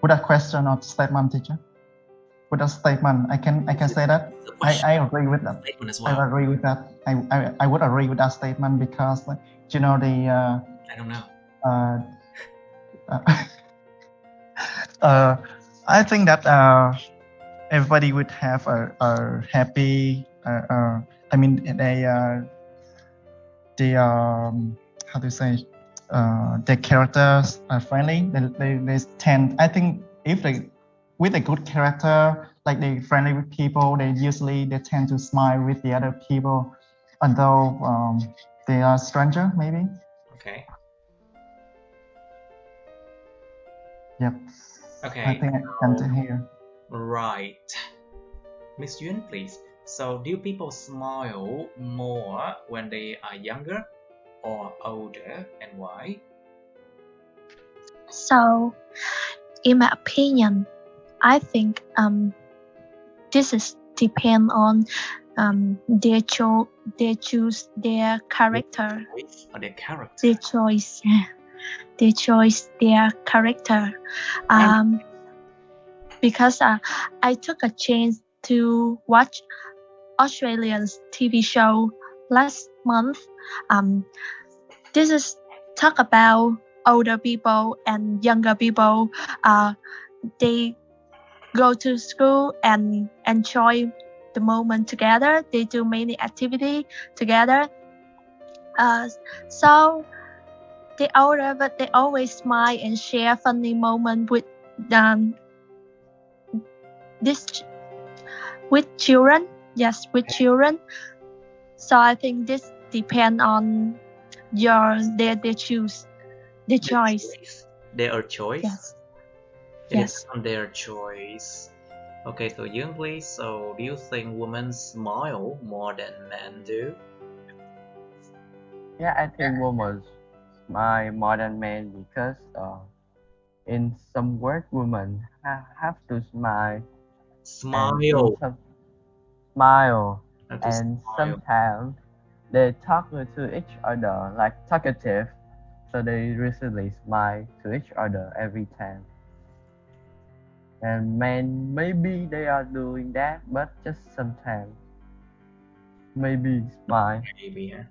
S5: with a question or statement, teacher. With a statement, I can say that
S1: It's a question,
S5: I agree with that.
S1: statement as
S5: I
S1: well.
S5: agree with that. I would agree with that statement because you know the
S1: I don't know.
S5: I think that everybody would have a happy I mean they how to say their characters are friendly. They tend, I think, if they with a good character, like they friendly with people, they tend to smile with the other people, although they are stranger maybe.
S1: Okay.
S5: Yep.
S1: Okay.
S5: I think I can hear.
S1: Right. Miss Yuen, please. So, do people smile more when they are younger or older, and why?
S6: So, in my opinion, I think this is depend on their choose their character.
S1: Or their character.
S6: Their choice their character. Because I took a chance to watch Australian TV show last month. This is talk about older people and younger people. They go to school and enjoy the moment together. They do many activity together. So they older, but they always smile and share funny moment with with children. Yes, with children. So I think this depend on their choice. Their choice.
S1: Their choice?
S6: Yes.
S1: It
S6: Yes.
S1: depends on their choice. Okay, so Young, please. So, do you think women smile more than men do?
S4: Yeah, I think women smile more than men because in some work women have to smile. And in some smile.
S1: Have to
S4: And
S1: smile.
S4: sometimes they talk to each other like talkative, so they usually smile to each other every time. And men, maybe they are doing that, but just sometimes. Maybe smile.
S1: Maybe, yeah.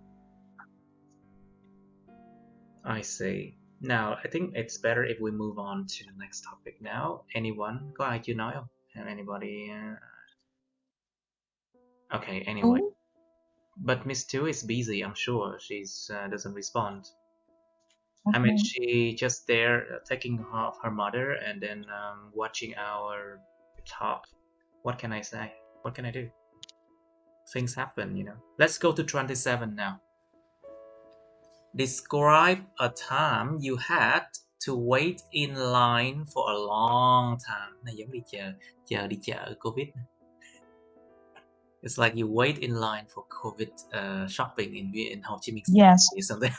S1: I see. Now, I think it's better if we move on to the next topic now. Anyone? Có ai chưa nói không? Have anybody? Okay, anyway. But Miss Tu is busy, I'm sure. She's doesn't respond. I mean, she just there taking off her mother and then watching our talk. What can I say? What can I do? Things happen, you know. Let's go to 27 now. Describe a time you had to wait in line for a long time. Này giống đi chờ đi chợ Covid. It's like you wait in line for Covid shopping in Ho Chi Minh City
S3: Yes.
S1: or something.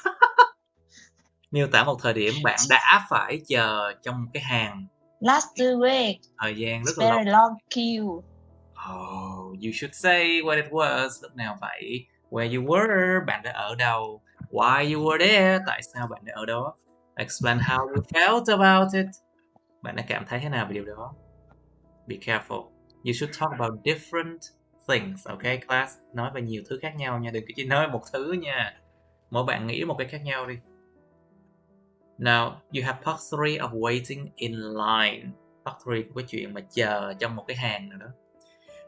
S1: Miêu tả một thời điểm bạn đã phải chờ trong cái hàng
S3: Last 2 weeks.
S1: Thời gian rất
S3: It's
S1: là lâu.
S3: very long queue.
S1: Oh, you should say what it was. Lúc nào vậy? Where you were? Bạn đã ở đâu? Why you were there? Tại sao bạn đã ở đó? Explain how you felt about it. Bạn đã cảm thấy thế nào về điều đó? Be careful. You should talk about different things, okay, class? Nói về nhiều thứ khác nhau nha, đừng chỉ nói một thứ nha. Mỗi bạn nghĩ một cái khác nhau đi. Now, you have part 3 of waiting in line. Part 3 của cái chuyện mà chờ trong một cái hàng nào đó.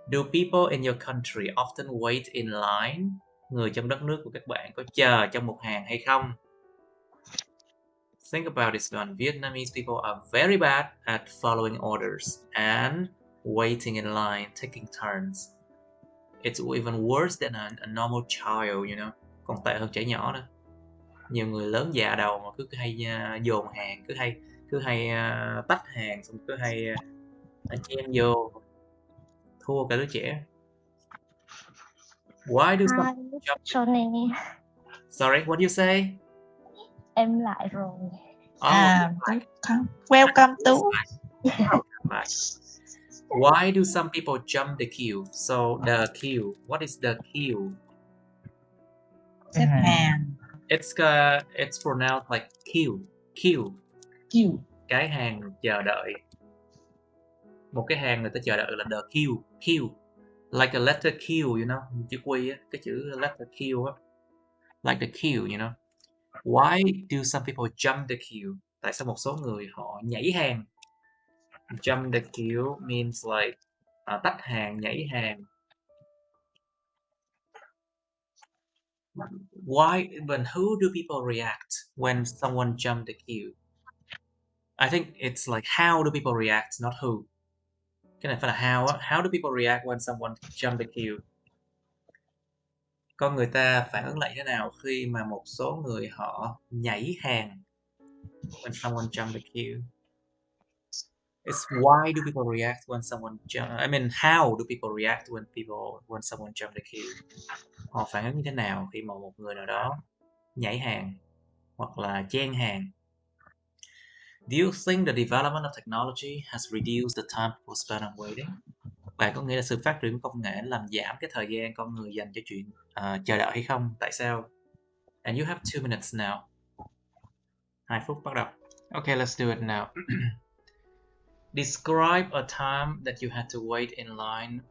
S1: Do people in your country often wait in line? Người trong đất nước của các bạn có chờ trong một hàng hay không? Think about this one. Vietnamese people are very bad at following orders and waiting in line, taking turns. It's even worse than a normal child, you know. Còn tệ hơn trẻ nhỏ nữa. Nhiều người lớn già đầu mà cứ hay dồn hàng, cứ hay tách hàng, xong cứ hay chen vô, thua cả đứa trẻ. Why do some
S2: Johnny,
S1: Sorry, what do you say?
S2: em lại rồi.
S3: Welcome to.
S1: Why do some people jump the queue? So the queue, what is the queue?
S3: Xếp hàng.
S1: It's pronounced like queue. Cái hàng chờ đợi. Một cái hàng người ta chờ đợi là the queue. Like a letter Q, you know, chữ Q á, cái chữ letter Q á. Like the queue, you know. Why do some people jump the queue? Tại sao một số người họ nhảy hàng? Jump the queue means like tách hàng, nhảy hàng. Why, but who do people react when someone jump the queue? I think it's like how do people react, not who. Cái này phải là how á. How do people react when someone jump the queue? Con người ta phản ứng lại thế nào khi mà một số người họ nhảy hàng? When someone jump the queue. It's why do people react when someone jump? I mean, how do people react when someone jump the queue? Họ phản ứng như thế nào khi mà một người nào đó nhảy hàng hoặc là chen hàng? Do you think the development of technology has reduced the time people spend on waiting? Bạn có nghĩ là sự phát triển của công nghệ làm giảm cái thời gian con người dành cho chuyện chờ đợi hay không? Tại sao? And you have 2 minutes now. 2 phút bắt đầu. Okay, let's do it now. Describe a time that you had to wait in line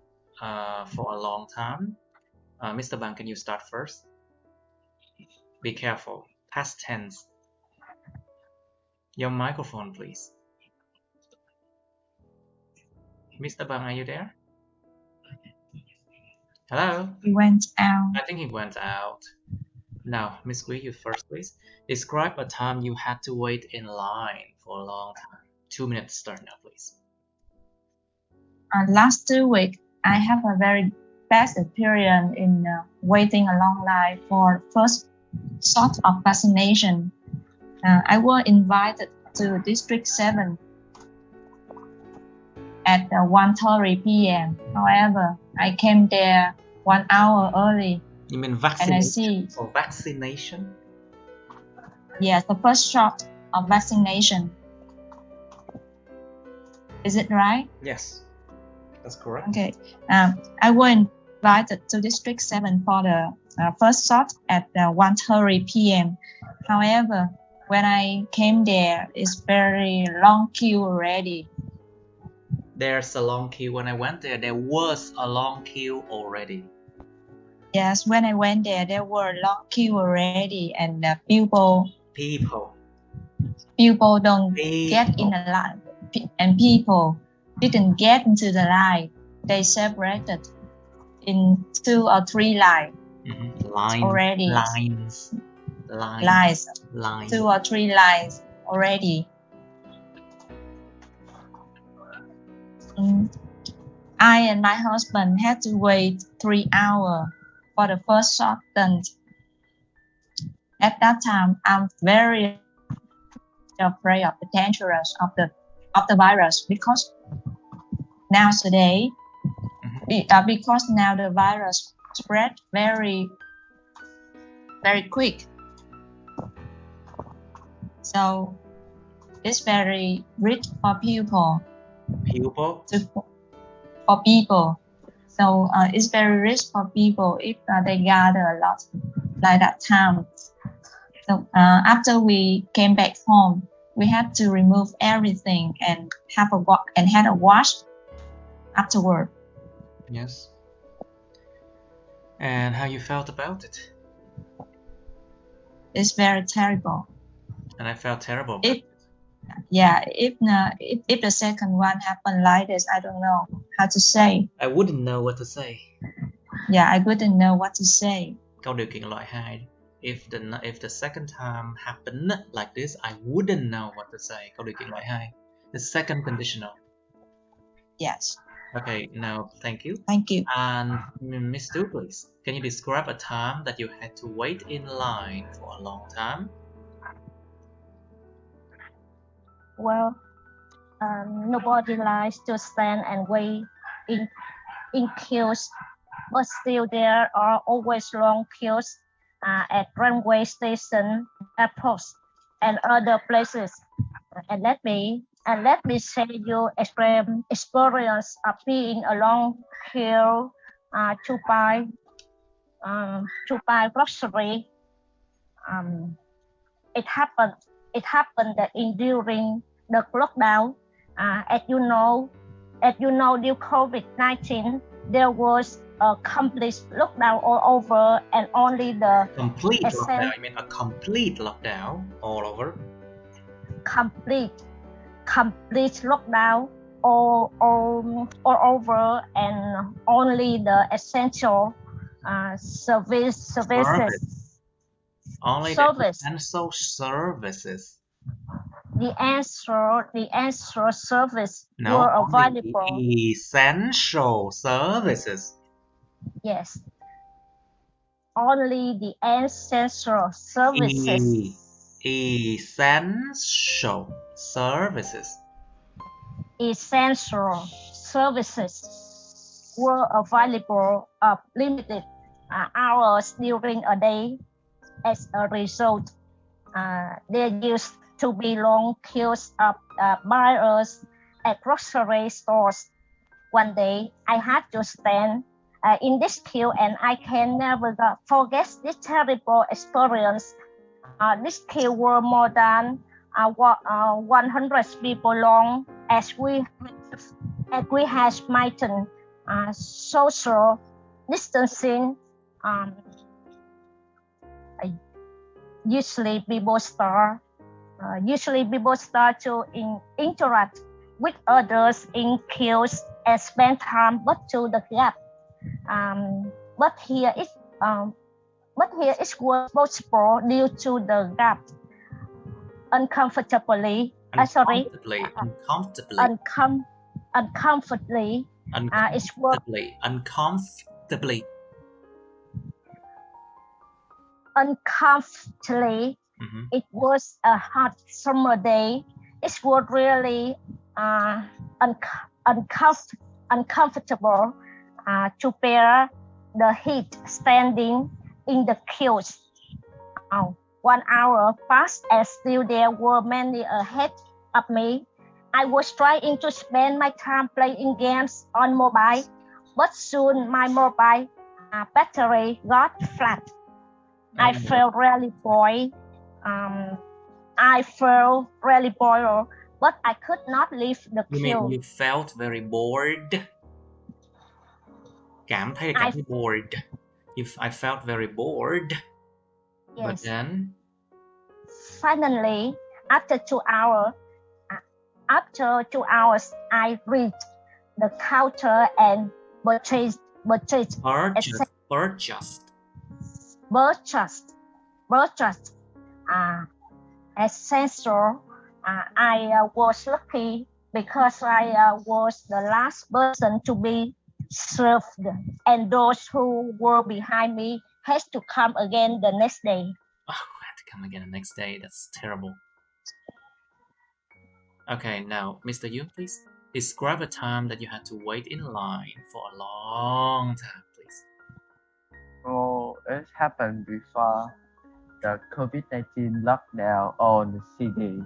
S1: for a long time. Mr. Bang, can you start first? Be careful. Past tense. Your microphone, please. Mr. Bang, are you there? Hello?
S3: He went out.
S1: I think he went out. Now, Miss Gui, you first, please. Describe a time you had to wait in line for a long time. 2 minutes start now, please.
S3: Last 2 weeks, I have a very bad experience in waiting a long line for first shot of vaccination. I was invited to District 7 at 1:30 p.m. However, I came there 1 hour early.
S1: You mean
S3: And I see,
S1: vaccination or vaccination?
S3: yes, the first shot of vaccination. Is it right?
S1: Yes, that's correct.
S3: Okay. I was invited to District 7 for the first shot at 1:30 p.m. However, when I came there, it's very long queue already.
S1: There's a long queue. When I went there was a long queue already.
S3: Yes, when I went there were long queue already, and people don't get in a line, and people didn't get into the line. They separated in 2 or 3 lines already. Lines. 2 or 3 lines already. I and my husband had to wait 3 hours for the first shot done. At that time, I'm very afraid of the dangerous of the virus because nowadays, because now the virus spread very, very quick. So it's very rich for people. For people. So it's very rich for people if they gather a lot like that time. So after we came back home, we had to remove everything and had a wash afterward.
S1: Yes. And how you felt about it?
S3: It's very terrible.
S1: And I felt terrible.
S3: Yeah, if the second one happened like this, I don't know how to say.
S1: I wouldn't know what to say.
S3: Yeah, I wouldn't know what to say.
S1: Câu điều kiện loại 2. If the second time happened like this, I wouldn't know what to say. Câu điều kiện loại 2. The second conditional.
S3: Yes.
S1: Okay, now thank you.
S3: Thank you.
S1: And Miss Du, please. Can you describe a time that you had to wait in line for a long time?
S2: Well, nobody likes to stand and wait in queues, but still there are always long queues at railway station, airports, and other places. And let me share you experience of being a long queue to buy grocery. It happened that during the lockdown, as you know, due COVID-19, there was a complete lockdown all over, and only the
S1: Complete lockdown? You mean a complete lockdown all over?
S2: Complete lockdown all over, and only the essential services.
S1: Only
S2: Service.
S1: the essential services.
S2: The answer service
S1: No,
S2: were
S1: only
S2: available.
S1: the essential services.
S2: Yes. Only the essential services.
S1: Essential services.
S2: Essential services were available of limited hours during a day. As a result, there used to be long queues of buyers at grocery stores. One day, I had to stand in this queue, and I can never forget this terrible experience. This queue were more than 100 people long, as we had maintained social distancing. Usually people start to interact with others in queues and spend time but to the gap. But here it was possible due to the gap. Uncomfortably. It was a hot summer day. It was really uncomfortable to bear the heat standing in the queues. 1 hour passed and still there were many ahead of me. I was trying to spend my time playing games on mobile, but soon my mobile battery got flat. I felt really bored. But I could not leave the queue.
S1: You mean you felt very bored? Cảm thấy bored. I felt very bored.
S2: Yes.
S1: But then,
S2: finally, after 2 hours, I reached the counter and purchased essential. I was lucky because I was the last person to be served, and those who were behind me had to come again the next day.
S1: Oh, I had to come again the next day. That's terrible. Okay, now, Mr. Yu, please. Describe a time that you had to wait in line for a long time, please.
S4: So it happened before the COVID-19 lockdown on the cities.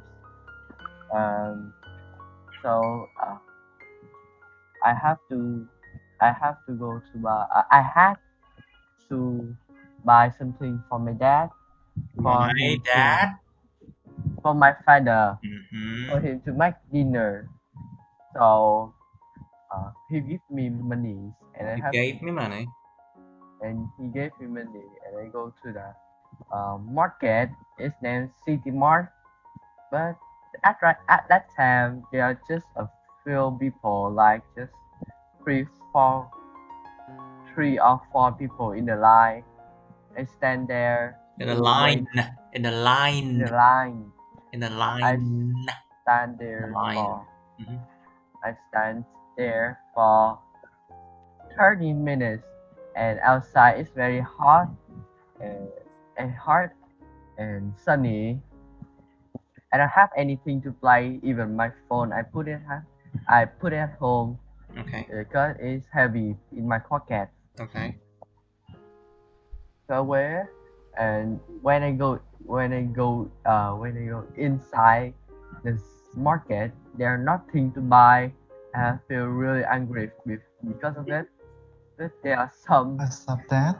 S4: So I had to go to buy. I had to buy something for my dad. For my father. For him to make dinner. So he gave me money, and I
S1: gave me money.
S4: And he gave me money, and I go to the market. It's named City Mart, but at that time there are just a few people, like just three, four, 3 or 4 people in the line. I stand there
S1: In the
S4: to
S1: line.
S4: wait
S1: In the
S4: in
S1: line.
S4: the line.
S1: In the
S4: I
S1: line.
S4: stand
S1: The
S4: there
S1: line.
S4: for
S1: Mhm.
S4: I stand there for 30 minutes, and outside it's very hot and, and sunny. I don't have anything to play, even my phone. I put it at home
S1: Okay.
S4: because it's heavy in my pocket.
S1: Okay.
S4: Go away, and when I go inside this market, there's nothing to buy. I feel really angry because of it. But there are some
S5: I stop that.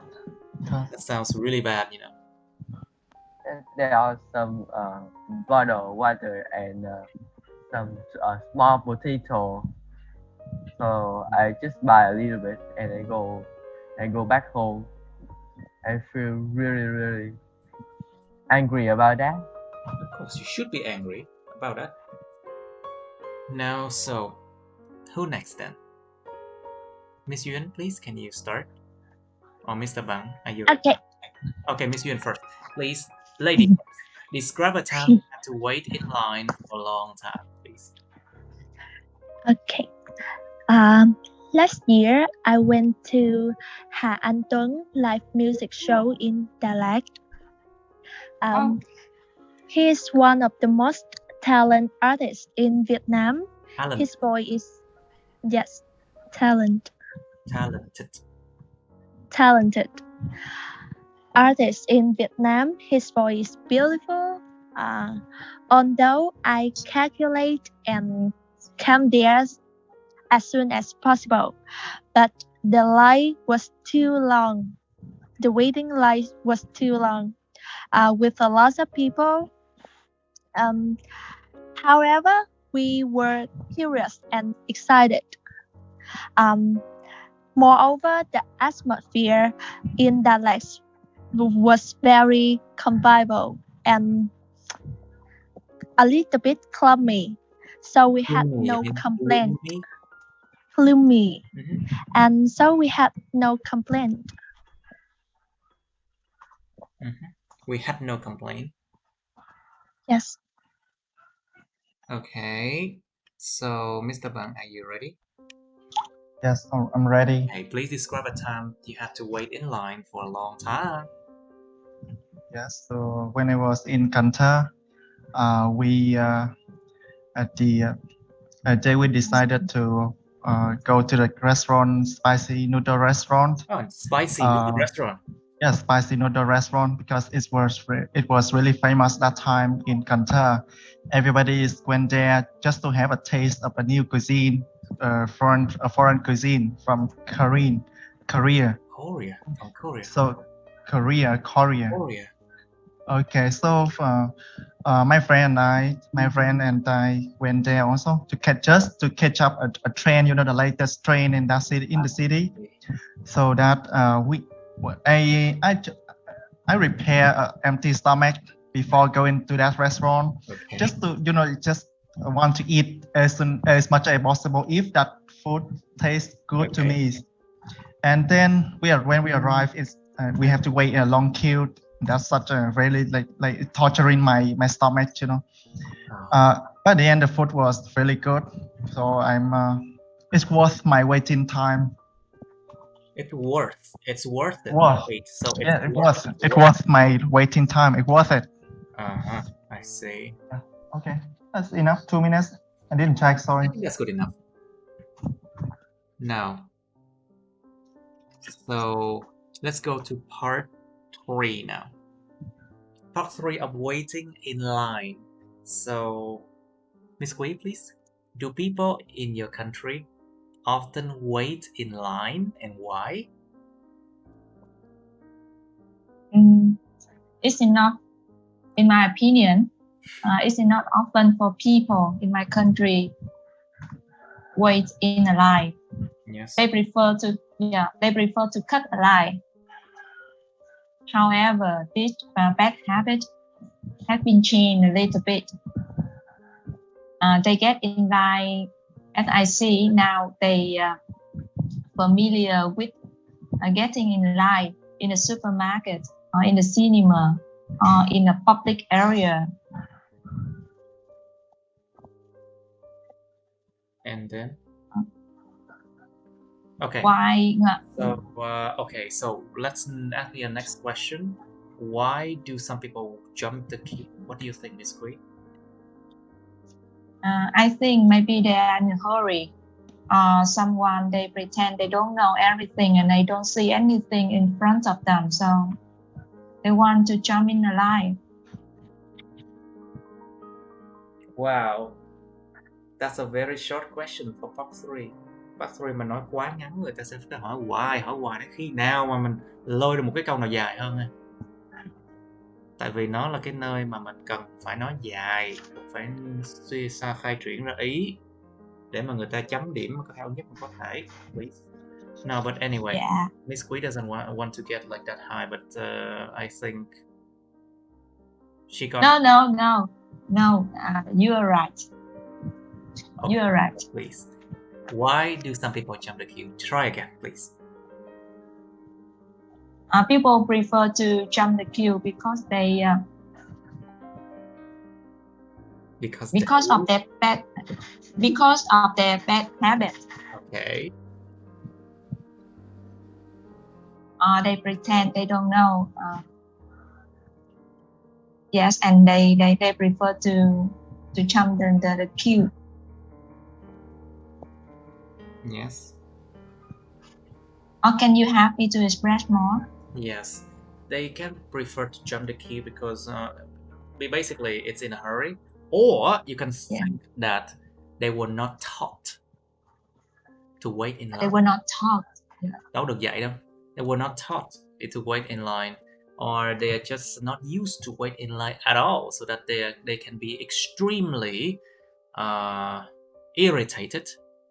S5: Because
S1: That sounds really bad, you know.
S4: bottle water and some small potato. So I just buy a little bit and I go back home. I feel really angry about that.
S1: Of course, you should be angry about that. Now, so who next then? Miss Yuen, please, can you start? Or Mr. Bang, are you ready?
S2: Okay.
S1: Okay, Miss Yuen first. Please, lady first. Describe a time you had to wait in line for a long time, please.
S6: Okay. Last year I went to Hà Anh Tuấn live music show in Đà Lạt. He is one of the most talented artists in Vietnam.
S1: Talent.
S6: His voice is talented artist in Vietnam. His voice is beautiful. Although I calculate and come there as soon as possible, but the line was too long. The waiting line was too long, with a lot of people. However, we were curious and excited. Moreover, the atmosphere in Đà Lạt was very convivial and a little bit gloomy, so we had no complaint. Gloomy, and so we had no complaint.
S1: We had no complaint.
S6: Yes.
S1: Okay. So, Mr. Bang, are you ready?
S5: yes, I'm ready.
S1: Okay, please describe a time you had to wait in line for a long time.
S5: Yes. So when I was in Qatar, we at the day we decided to go to the restaurant, spicy noodle restaurant.
S1: Oh, spicy noodle restaurant.
S5: Yes, spicy noodle restaurant, because it was really famous that time in Qatar. Everybody went there just to have a taste of a new cuisine, foreign cuisine from Korea.
S1: Korea.
S5: So Korea.
S1: Korea.
S5: Okay, so my friend and I went there also to catch up a train, the latest train in that city, in the city. So that I repair an empty stomach before going to that restaurant,
S1: Okay.
S5: just to just want to eat as much as possible if that food tastes good to me. And then when we arrive, we have to wait in a long queue. That's such a really like torturing my stomach, But the end, the food was really good, so it's worth my waiting time.
S1: It's worth it. Wait, so it's
S5: Yeah, it was my waiting time. It was it.
S1: I see.
S5: Okay, that's enough. 2 minutes. I didn't check. Sorry.
S1: I think that's good enough. Now, so let's go to part 3 now. Part 3 of waiting in line. So, Miss Quay, please. Do people in your country often wait in line, and why?
S3: It's enough, in my opinion. It's not often for people in my country wait in a line.
S1: Yes.
S3: They prefer to cut a line. However, this bad habit has been changed a little bit. they get in line. As I see now, they familiar with getting in line in a supermarket or in the cinema or in a public area.
S1: And then? Okay.
S3: Why?
S1: So, okay, so let's ask the next question. Why do some people jump the queue? What do you think, Miss Queen?
S3: I think maybe they are in a hurry. Someone, they pretend they don't know everything and they don't see anything in front of them, so they want to jump in the line.
S1: Wow, that's a very short question for part 3. Part 3 mà nói quá ngắn, người ta sẽ phải hỏi hoài đến khi nào mà mình lôi được một cái câu nào dài hơn. Tại vì nó là cái nơi mà mình cần phải nói dài, phải suy xa khai triển ra ý để mà người ta chấm điểm có cao nhất mà có thể. Please. No, but anyway, Miss Quý doesn't want to get like that high, but I think she got.
S3: No. You are right.
S1: Okay,
S3: you are right.
S1: Please. Why do some people jump the queue? Try again, please.
S3: People prefer to jump the queue because they because of their bad habit.
S1: Okay.
S3: They pretend they don't know. Yes, and they prefer to jump the queue.
S1: Yes.
S3: Or can you help me to express more?
S1: Yes, they can prefer to jump the queue because basically it's in a hurry, or you can think that they were not taught to wait in line.
S3: They were not taught.
S1: Đâu được dạy đâu. They were not taught to wait in line, or they are just not used to wait in line at all, so that they can be extremely irritated,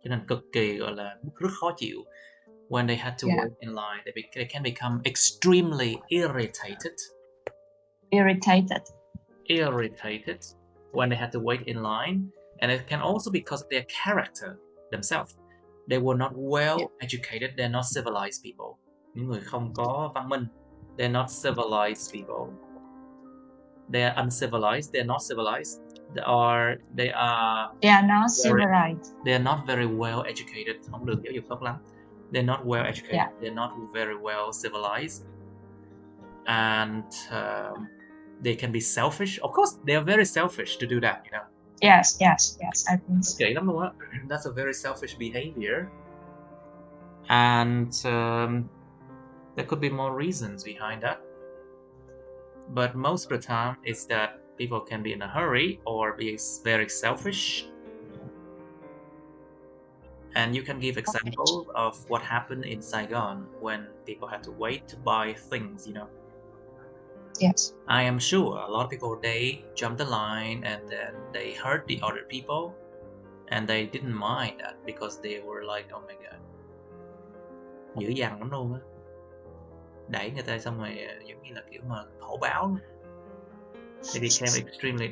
S1: cho nên cực kỳ gọi là rất khó chịu. When they had to wait in line, they can become extremely irritated when they had to wait in line, and it can also be because of their character themselves. They were not well educated. They're not civilized people. Những người không có văn minh. They're not civilized people. They are uncivilized. They're not civilized. They are
S3: not civilized.
S1: They are not very well educated. Không được giáo dục tốt lắm. They're not well educated. They're not very well civilized, and they can be selfish. Of course, they are very selfish to do that. You know.
S3: Yes. I think so.
S1: Okay, lắm luôn á. That's a very selfish behavior, and there could be more reasons behind that. But most of the time, it's that people can be in a hurry or be very selfish. And you can give example of what happened in Saigon when people had to wait to buy things, you know.
S3: Yes.
S1: I am sure a lot of people, they jumped the line and then they hurt the other people, and they didn't mind that because they were like, oh my god, dữ dằn lắm luôn á, đẩy người ta xong rồi giống như là kiểu mà hổ báo. They became extremely,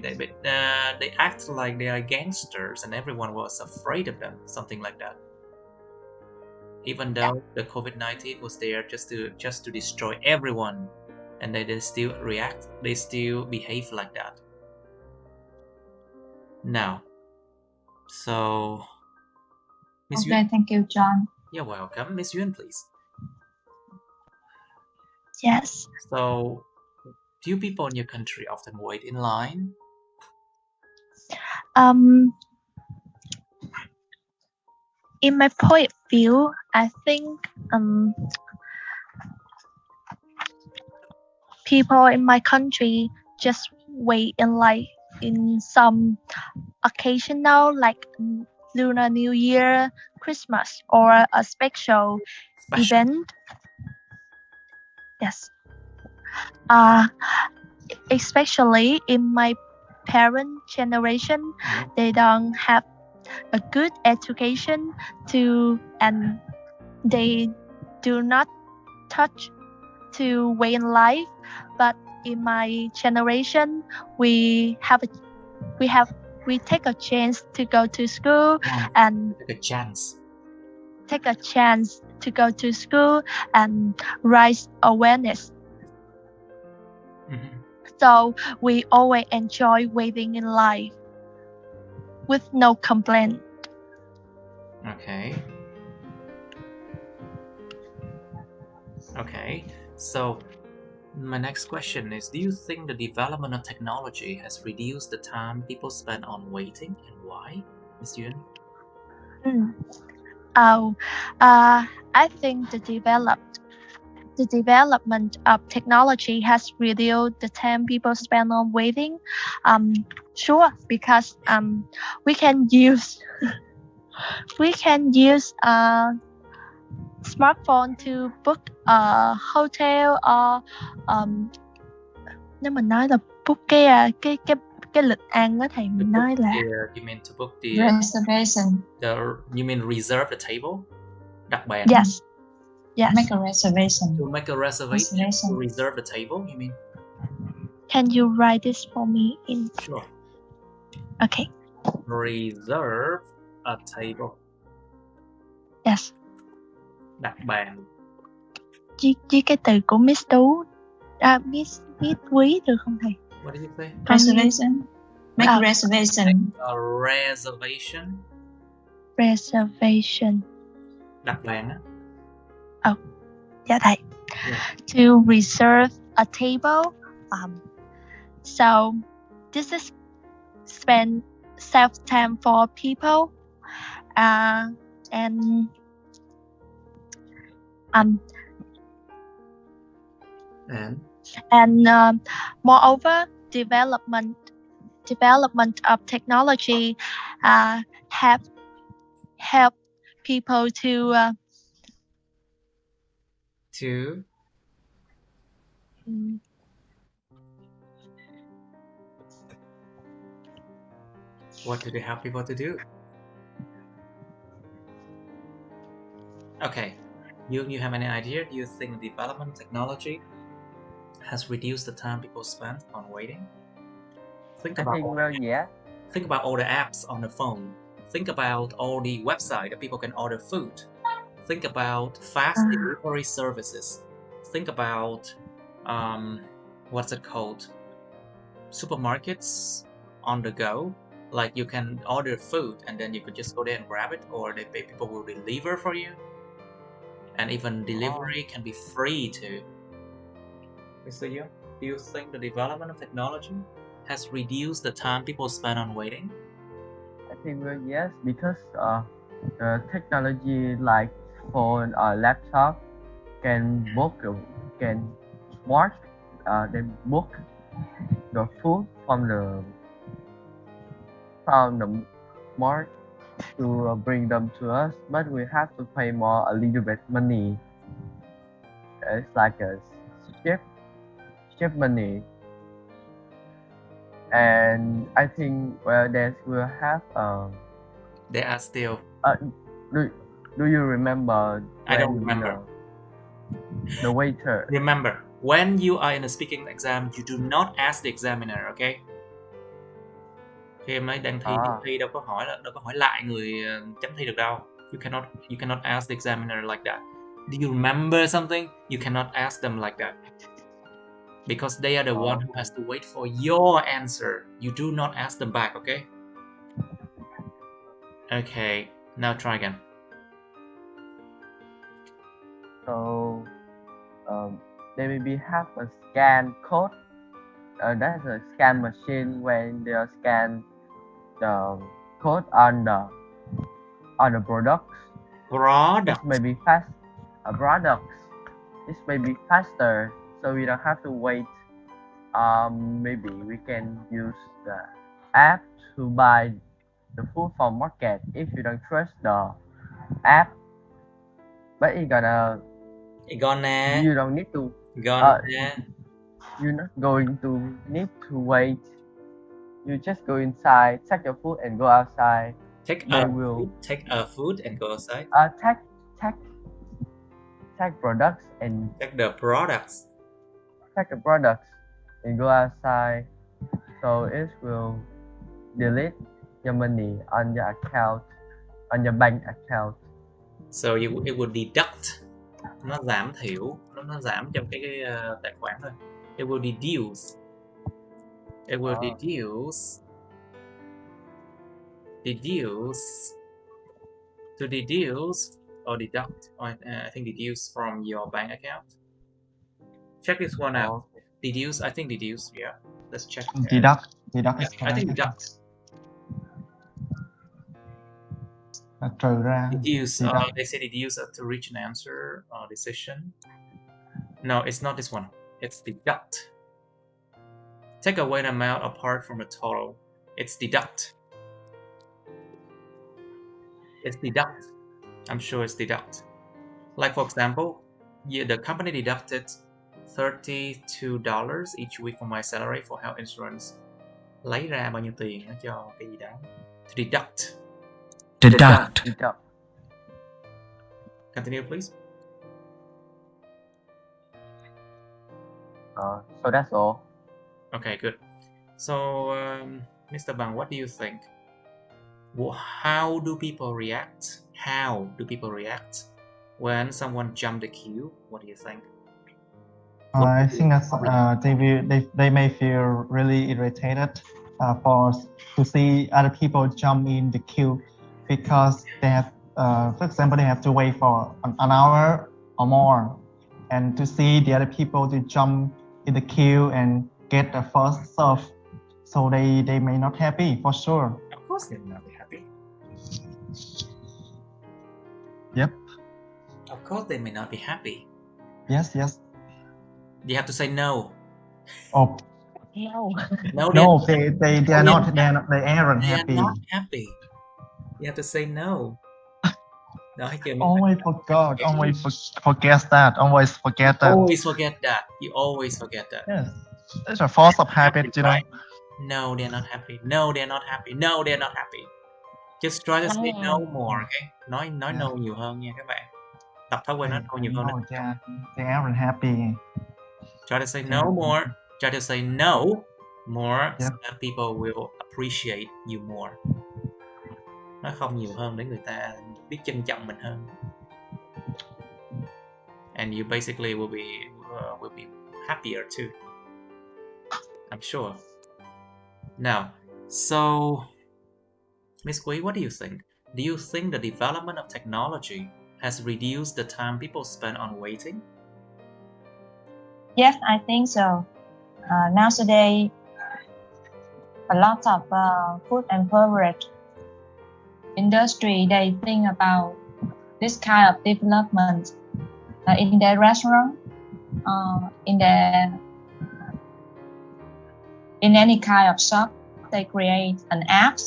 S1: they act like they are gangsters and everyone was afraid of them, something like that. Even though the COVID-19 was there just to destroy everyone, and they still react, they still behave like that. Now, so Miss
S3: Okay,
S1: Yuen,
S3: thank you, John.
S1: you're welcome. Miss Yuen, please.
S6: Yes.
S1: So, do people in your country often wait in line?
S6: In my point of view, I think people in my country just wait in line in some occasional, like Lunar New Year, Christmas, or a special event. Yes. Especially in my parent generation, they don't have a good education and they do not touch to way in life. But in my generation, we have we take a chance to go to school and
S1: Take a chance.
S6: take a chance to go to school and raise awareness. So we always enjoy waiting in line with no complaint.
S1: Okay. Okay. So my next question is, do you think the development of technology has reduced the time people spend on waiting, and why, Ms. Yuen?
S6: I think the development of technology has reduced the time people spend on waiting. Sure, because we can use smartphone to book a hotel or nếu mình nói là book cái lịch ăn đó thầy, mình nói là
S1: You mean to book the
S3: Reservation.
S1: You mean reserve the table? Đặt bàn.
S6: yes.
S3: Make a reservation.
S1: To make a reservation. To reserve the table, you mean?
S6: Can you write this for me in?
S1: Sure.
S6: Okay.
S1: Reserve a table.
S6: Yes.
S1: Đặt bàn.
S6: Với cái từ của Miss Tú, Miss Quý được không thầy?
S1: What did you say?
S3: Reservation. Make a reservation.
S1: A reservation.
S6: Reservation.
S1: Đặt bàn á.
S6: Dạ thầy.
S1: Yeah.
S6: To reserve a table. So this is spend self time for people, and moreover, development of technology have helped people to
S1: What do they help people to do? Okay, you have any idea? Do you think development technology has reduced the time people spend on waiting? Think about all the apps on the phone. Think about all the websites that people can order food. Think about fast delivery services. Think about what's it called? Supermarkets on the go. Like you can order food and then you could just go there and grab it, or people will deliver for you. And even delivery can be free too. Mr. Yu, do you think the development of technology has reduced the time people spend on waiting?
S4: I think yes, because the technology like phone or laptop can book, can smart, then book the food from the smart to bring them to us, but we have to pay a little bit money. It's like a ship money, and I think they will have
S1: They are still.
S4: Do you remember?
S1: I don't remember.
S4: The waiter.
S1: Remember, when you are in a speaking exam, you do not ask the examiner, okay? Khi em ấy đang thi đâu có hỏi lại người chấm thi được đâu. You cannot ask the examiner like that. Do you remember something? You cannot ask them like that. Because they are the one who has to wait for your answer. You do not ask them back, okay? Okay, now try again.
S4: So, they maybe have a scan code. That's a scan machine when they scan the code on the products. This may be fast. Products. This may be faster, so we don't have to wait. Maybe we can use the app to buy the food from market if you don't trust the app. But you don't need to. You're not going to need to wait. You just go inside, take your food, and go outside.
S1: Take a food and go outside.
S4: Take products and
S1: take the products.
S4: Take the products and go outside. So it will delete your money on your account, on your bank account.
S1: So it would deduct. Nó giảm thiểu, nó giảm trong cái tài khoản thôi. It will deduce. It will deduce. To deduce or deduct. I think deduce from your bank account. Check this one out. Deduce. I think deduce. Yeah. Let's check.
S5: Deduct is
S1: I
S5: correct.
S1: think deduct.
S5: Là trừ ra.
S1: Deduce.
S5: Deduct.
S1: They say deduce to reach an answer or decision. No, it's not this one. It's deduct. Take away an amount apart from the total. It's deduct. It's deduct. I'm sure it's deduct. Like for example, the company deducted $32 each week from my salary for health insurance. Lấy ra bao nhiêu tiền cho cái gì đó. To deduct.
S4: Deduct.
S1: Continue, please.
S4: So that's all.
S1: Okay, good. So, Mr. Bang, what do you think? How do people react? How do people react when someone jumped the queue? What do you think?
S5: I think that they may feel really irritated to see other people jump in the queue because they have, for example, they have to wait for an hour or more, and to see the other people to jump in the queue and get the first serve, so they may not happy for sure.
S1: Of course, they may not be happy.
S5: Yep.
S1: Of course, they may not be happy.
S5: Yes.
S1: You have to say no.
S5: Oh.
S2: No.
S5: They are not. They aren't happy.
S1: They are not happy. You have to say no.
S5: Always forget that. Always forget that.
S1: Always forget that. You always forget that.
S5: Yes. It's a force of habit, you know.
S1: No, they're not happy. No, they're not happy. No, they're not happy. Just try to say no more, okay? Nói no nhiều hơn nha các bạn. Tập thói quen nói no nhiều hơn.
S5: They aren't happy.
S1: Try to say no more. Try to say no more so that people will appreciate you more. Nói không nhiều hơn để người ta biết trân trọng mình hơn. And you basically will be happier too. I'm sure. Now, so Miss Quý, what do you think? Do you think the development of technology has reduced the time people spend on waiting?
S3: Yes, I think so. Nowadays, a lot of food and beverage industry, they think about this kind of development in their restaurant, in any kind of shop. They create an app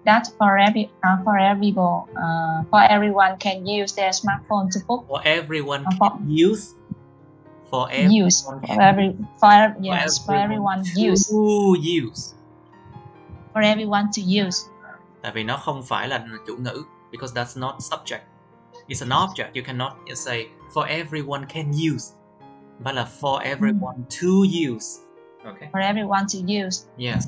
S3: that for everyone can use their smartphone to book.
S1: For everyone
S3: use. For everyone to use.
S1: Tại vì nó không phải là chủ ngữ, because that's not subject. It's an object. You cannot say for everyone can use, but là for everyone to use. Okay.
S3: For everyone to use.
S1: Yes.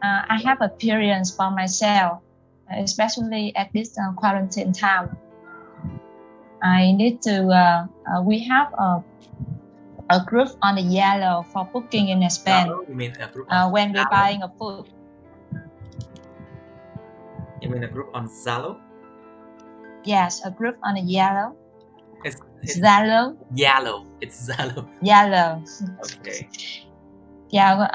S3: I have experience for myself, especially at this quarantine time. I need to. We have a group on the Zalo for booking in Spain.
S1: You mean a group
S3: when we're buying a food.
S1: You mean a group on Zalo?
S3: Yes, a group on the Zalo.
S1: It's
S3: Zalo.
S1: Zalo. It's Zalo.
S3: Zalo.
S1: Okay.
S3: Yeah.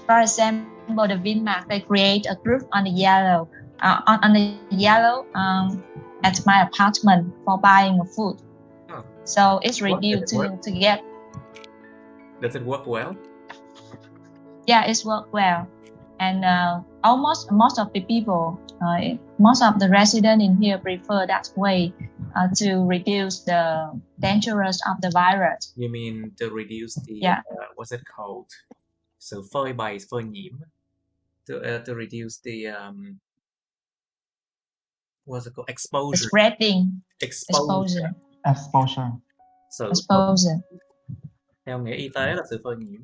S3: For example, the Vinmark, they create a group on the Zalo. On the Zalo, at my apartment for buying a food.
S1: Oh.
S3: So it's reduced to get.
S1: Does it work well?
S3: Yeah, it's worked well, and most of the people, most of the residents in here prefer that way to reduce the dangerous of the virus.
S1: You mean to reduce the what's it called? So phơi bày, phơi nhiễm, to reduce the what's it called? Exposure.
S3: The spreading.
S1: Exposure.
S5: So,
S3: exposure.
S1: Theo nghĩa y tế là sự phơi nhiễm.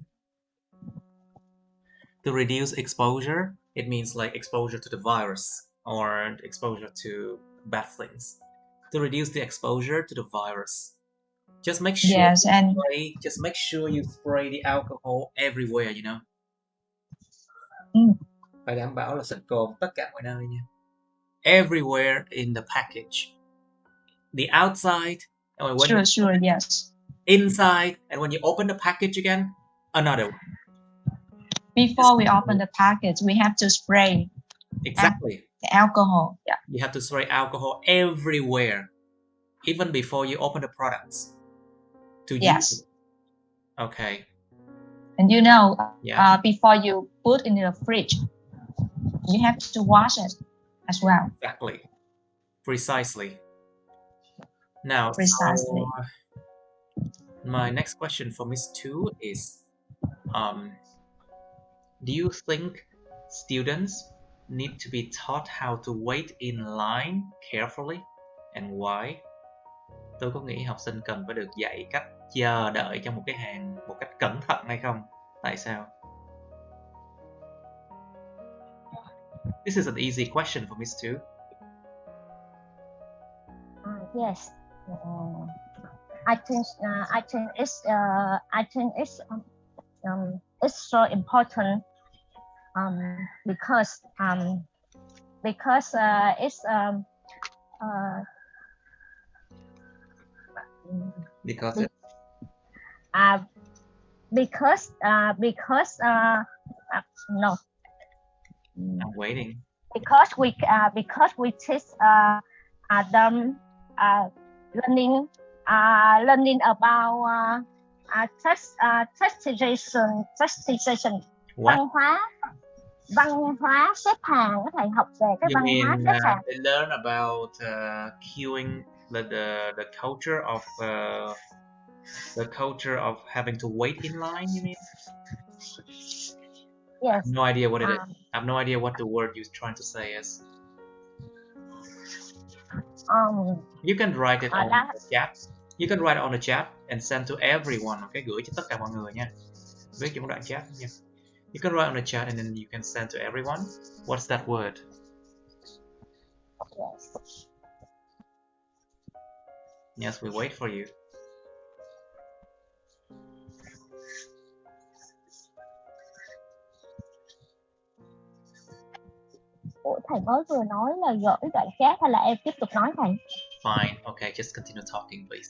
S1: To reduce exposure, it means like exposure to the virus or exposure to bad things. To reduce the exposure to the virus, just make sure
S3: Yes, and
S1: just make sure you spray the alcohol everywhere, you know. Phải đảm bảo là xịt cồn tất cả mọi nơi nha. Everywhere in the package. The outside, and when
S3: sure, yes.
S1: inside, and when you open the package again, another one.
S3: Before we open the package, we have to spray
S1: Exactly.
S3: the alcohol. Yeah.
S1: You have to spray alcohol everywhere, even before you open the products. To
S3: Yes.
S1: use it. Okay.
S3: And you know,
S1: Yeah.
S3: before you put in the fridge, you have to wash it as well.
S1: Exactly. Precisely. Now,
S3: Precisely.
S1: so, my next question for Miss Tu is, do you think students need to be taught how to wait in line carefully, and why? Tôi có nghĩ học sinh cần phải được dạy cách chờ đợi trong một cái hàng một cách cẩn thận hay không? Tại sao? This is an easy question for Miss Tu.
S2: Yes. I think it's so important because it's
S1: Because it,
S2: no,
S1: I'm waiting.
S2: because we teach them learning about taxation,
S1: What?
S2: văn hóa xếp hàng. Các thầy học về cái
S1: You
S2: văn hóa
S1: mean
S2: xếp hàng.
S1: they learn about queuing, the culture of having to wait in line? You mean? I
S2: Yes.
S1: have no idea what it is. I have no idea what the word you're trying to say is. You can write it on the chat. You can write it on the chat and send to everyone. Okay, gửi cho tất cả mọi người nha. Viết trong đoạn chat nha. You can write on the chat and then you can send to everyone. What's that word?
S2: Yes.
S1: Yes, we wait for you.
S2: Ủa, thầy mới vừa nói là gửi đoạn chat hay là em tiếp tục nói thầy?
S1: Fine. Okay, just continue talking, please.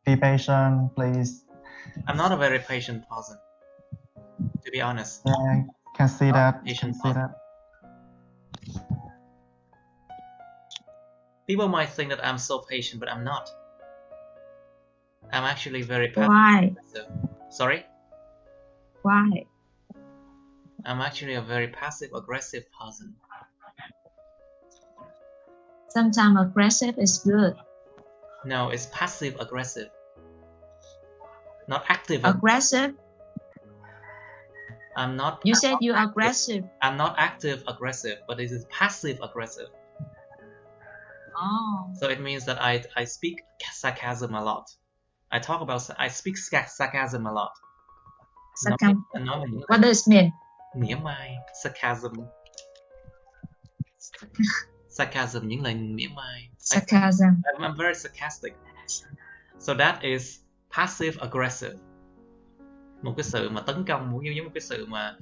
S5: Be patient, please.
S1: I'm not a very patient person, to be honest.
S5: Yeah, I can see that.
S1: Patient
S5: Can see that.
S1: People might think that I'm so patient, but I'm not. I'm actually very passive.
S3: Why?
S1: Sorry?
S3: Why?
S1: I'm actually a very passive-aggressive person.
S3: Sometimes aggressive is good.
S1: No, it's passive-aggressive. Not active.
S3: Aggressive?
S1: I'm not.
S3: You said you're aggressive.
S1: I'm not active-aggressive, but this is passive-aggressive.
S3: Oh.
S1: So it means that I speak sarcasm a lot. I speak sarcasm a lot.
S3: Sarcasm.
S1: Nói
S3: What does it mean?
S1: mỉa mai, sarcasm. Sarcasm, những lời mỉa mai.
S3: Sarcasm.
S1: I'm very sarcastic. So that is passive-aggressive. Một cái sự mà tấn công, giống như một cái sự mà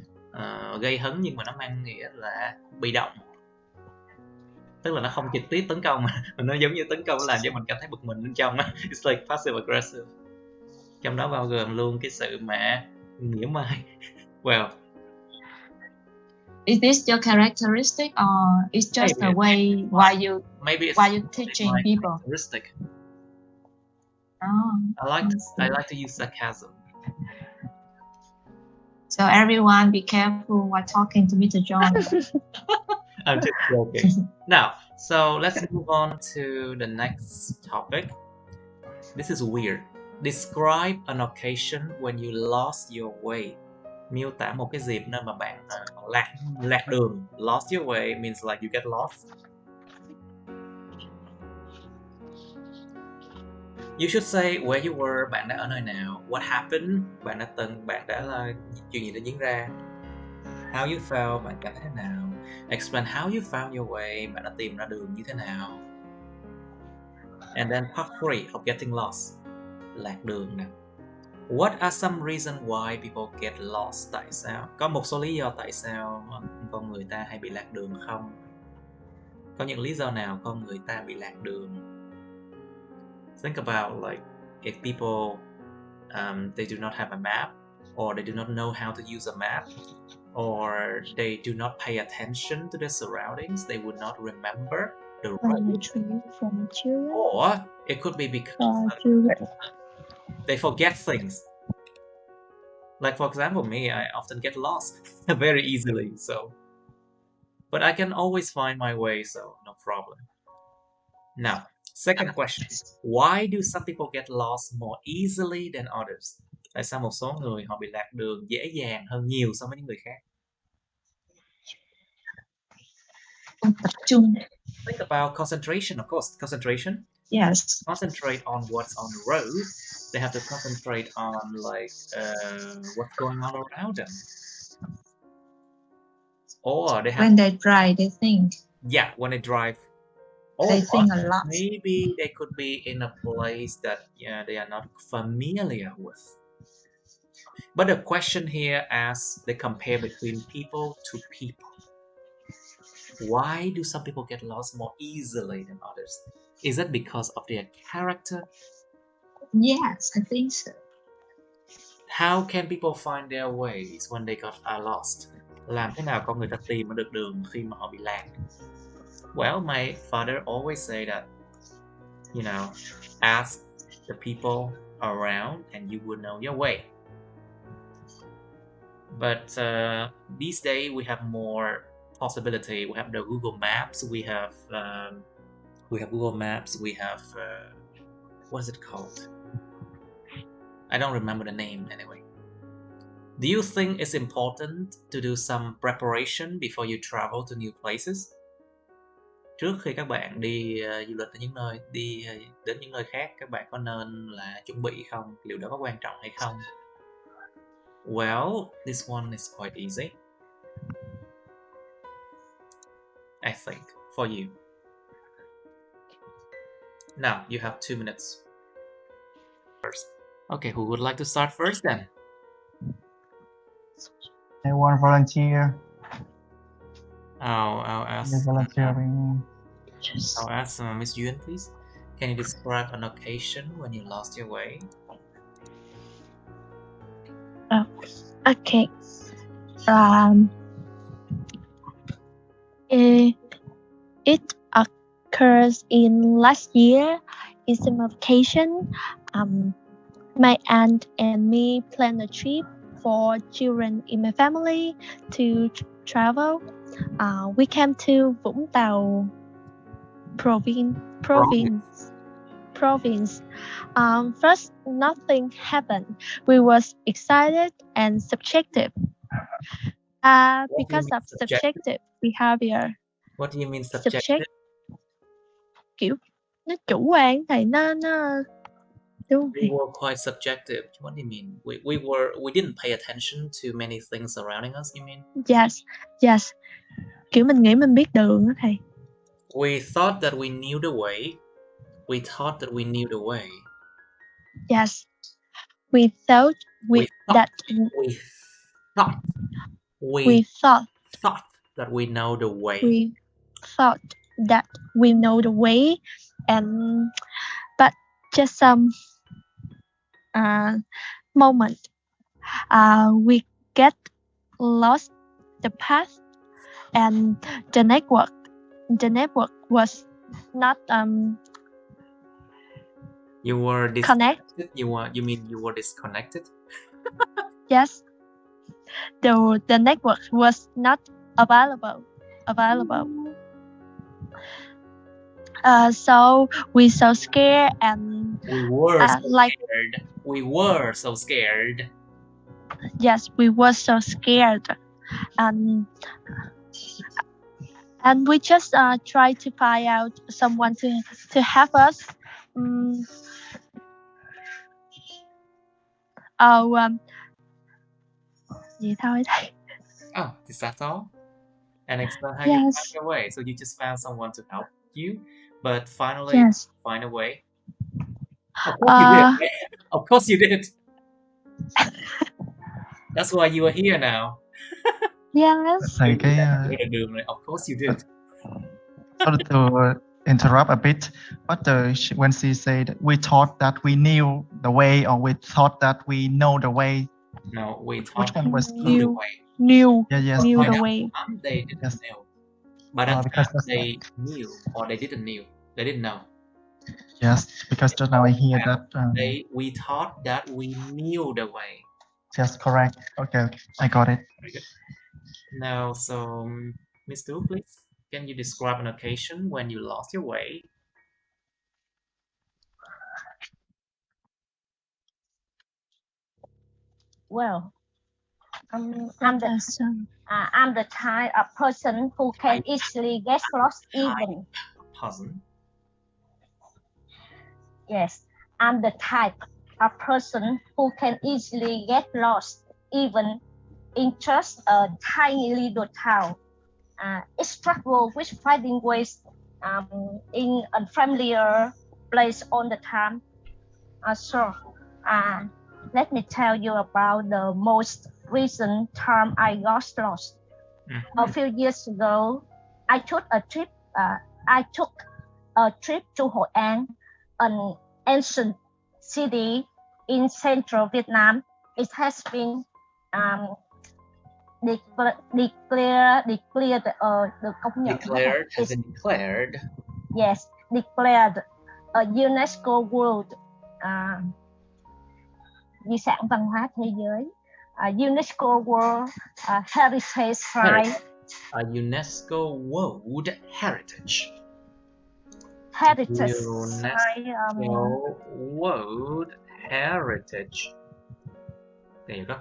S1: gây hấn nhưng mà nó mang nghĩa là bị động. Tức là nó không trực tiếp tấn công mà nó giống như tấn công làm cho mình cảm thấy bực mình bên trong. It's like passive-aggressive. Trong đó bao gồm luôn cái sự mà mỉa mai. Well,
S3: Is this your characteristic or it's just
S1: Maybe.
S3: the way while you teaching
S1: my
S3: people?
S1: characteristic.
S3: Oh.
S1: I like to use sarcasm.
S3: So everyone be careful while talking to Mr. John.
S1: I'm just joking. Now, so let's move on to the next topic. This is weird. Describe an occasion when you lost your way. Miêu tả một cái dịp nơi mà bạn lạc đường. Lost your way means like you get lost. You should say where you were, bạn đã ở nơi nào. What happened, bạn đã là chuyện gì đã diễn ra. How you felt, bạn cảm thấy thế nào. Explain how you found your way, bạn đã tìm ra đường như thế nào. And then part 3 of getting lost, lạc đường nè. What are some reasons why people get lost? Tại sao? Có một số lý do tại sao con người ta hay bị lạc đường không? Có những lý do nào con người ta bị lạc đường? Think about like if people they do not have a map, or they do not know how to use a map, or they do not pay attention to their surroundings, they would not remember the road.
S6: From children.
S1: Or it could be because
S6: Children.
S1: they forget things. Like for example, me, I often get lost very easily. But I can always find my way, so no problem. Now, second question. Why do some people get lost more easily than others? Tại sao một số người họ bị lạc đường dễ dàng hơn nhiều so với những người khác?
S3: Tập trung.
S1: Think about concentration, of course. Concentration.
S3: Yes.
S1: Concentrate on what's on the road. They have to concentrate on like what's going on around them. Or they have
S3: When they drive, they think.
S1: Yeah, when they drive. Or
S3: They think a lot.
S1: maybe they could be in a place that they are not familiar with. But the question here asks, they compare between people to people. Why do some people get lost more easily than others? Is it because of their character?
S3: Yes, I think so.
S1: How can people find their ways when they are lost? Làm thế nào con người ta tìm được đường khi mà họ bị lạc? Well, my father always say that, ask the people around and you will know your way. But these days we have more possibility. We have the Google Maps. We have Google Maps. We have what is it called? I don't remember the name anyway. Do you think it's important to do some preparation before you travel to new places? Trước khi các bạn đi du lịch đến những nơi khác, các bạn có nên là chuẩn bị không? Liệu đó có quan trọng hay không? Well, this one is quite easy, I think, for you. Now, you have 2 minutes. First. Okay, who would like to start first then?
S5: I want volunteer.
S1: I'll ask.
S5: Volunteering.
S1: I'll ask Miss Yuen, please. Can you describe an occasion when you lost your way?
S6: Okay. It occurs in last year. It's an occasion. My aunt and me planned a trip for children in my family to travel. We came to Vũng Tàu province. First, nothing happened. We was excited and subjective. Because of subjective behavior.
S1: What do you mean subjective?
S6: Kiểu nó chủ quan thầy, nó đúng.
S1: We were quite subjective. What do you mean? We didn't pay attention to many things surrounding us, you mean?
S6: Yes. Kiểu mình nghĩ mình biết đường đó thầy.
S1: We thought that we knew the way.
S6: Yes. We thought that
S1: we know the way.
S6: We thought that we know the way, but just some moment we get lost the path, and the network was not
S1: You were
S6: connected.
S1: You mean you were disconnected?
S6: Yes. The network was not available. So we so scared, and
S1: we were scared. We were so scared.
S6: Yes, we were so scared, and we just tried to find out someone to help us. vậy thôi thầy.
S1: Oh, is that all? And explain how you
S6: Yes.
S1: found your way. So you just found someone to help you, but finally
S6: Yes.
S1: find a way. Of course you did. Of course you did. That's why you are here now.
S6: Yes.
S5: Thầy cái
S1: Được đường này. Of course you did.
S5: sorry to interrupt a bit, but when she said we thought that we knew the way, or we thought that we know the way,
S1: No, we
S5: which
S1: thought
S5: one was
S1: knew the way.
S6: Knew
S5: yes
S6: knew
S1: By
S6: the
S1: that
S6: way.
S1: time, they didn't
S5: Yes.
S1: know. By that
S5: because
S1: time, they knew or they didn't knew. They didn't know.
S5: yes, because just now I hear that
S1: We thought that we knew the way.
S5: yes, correct. Okay, I got it.
S1: Very good. Now, so Miss Du, please, can you describe an occasion when you lost your way?
S2: Well, I'm the type of person who can easily get lost even.
S1: Person.
S2: Yes, I'm the type of person who can easily get lost even in just a tiny little town. I struggle with finding ways in unfamiliar place all the time. Let me tell you about the most recent time I got lost. A few years ago, I took a trip to Hội An, an ancient city in central Vietnam. It has been
S1: Declared.
S2: Yes, declared a UNESCO World di sản văn hóa thế giới, UNESCO World Heritage Site.
S1: A UNESCO World Heritage.
S2: Heritage
S1: UNESCO World Heritage. There you go.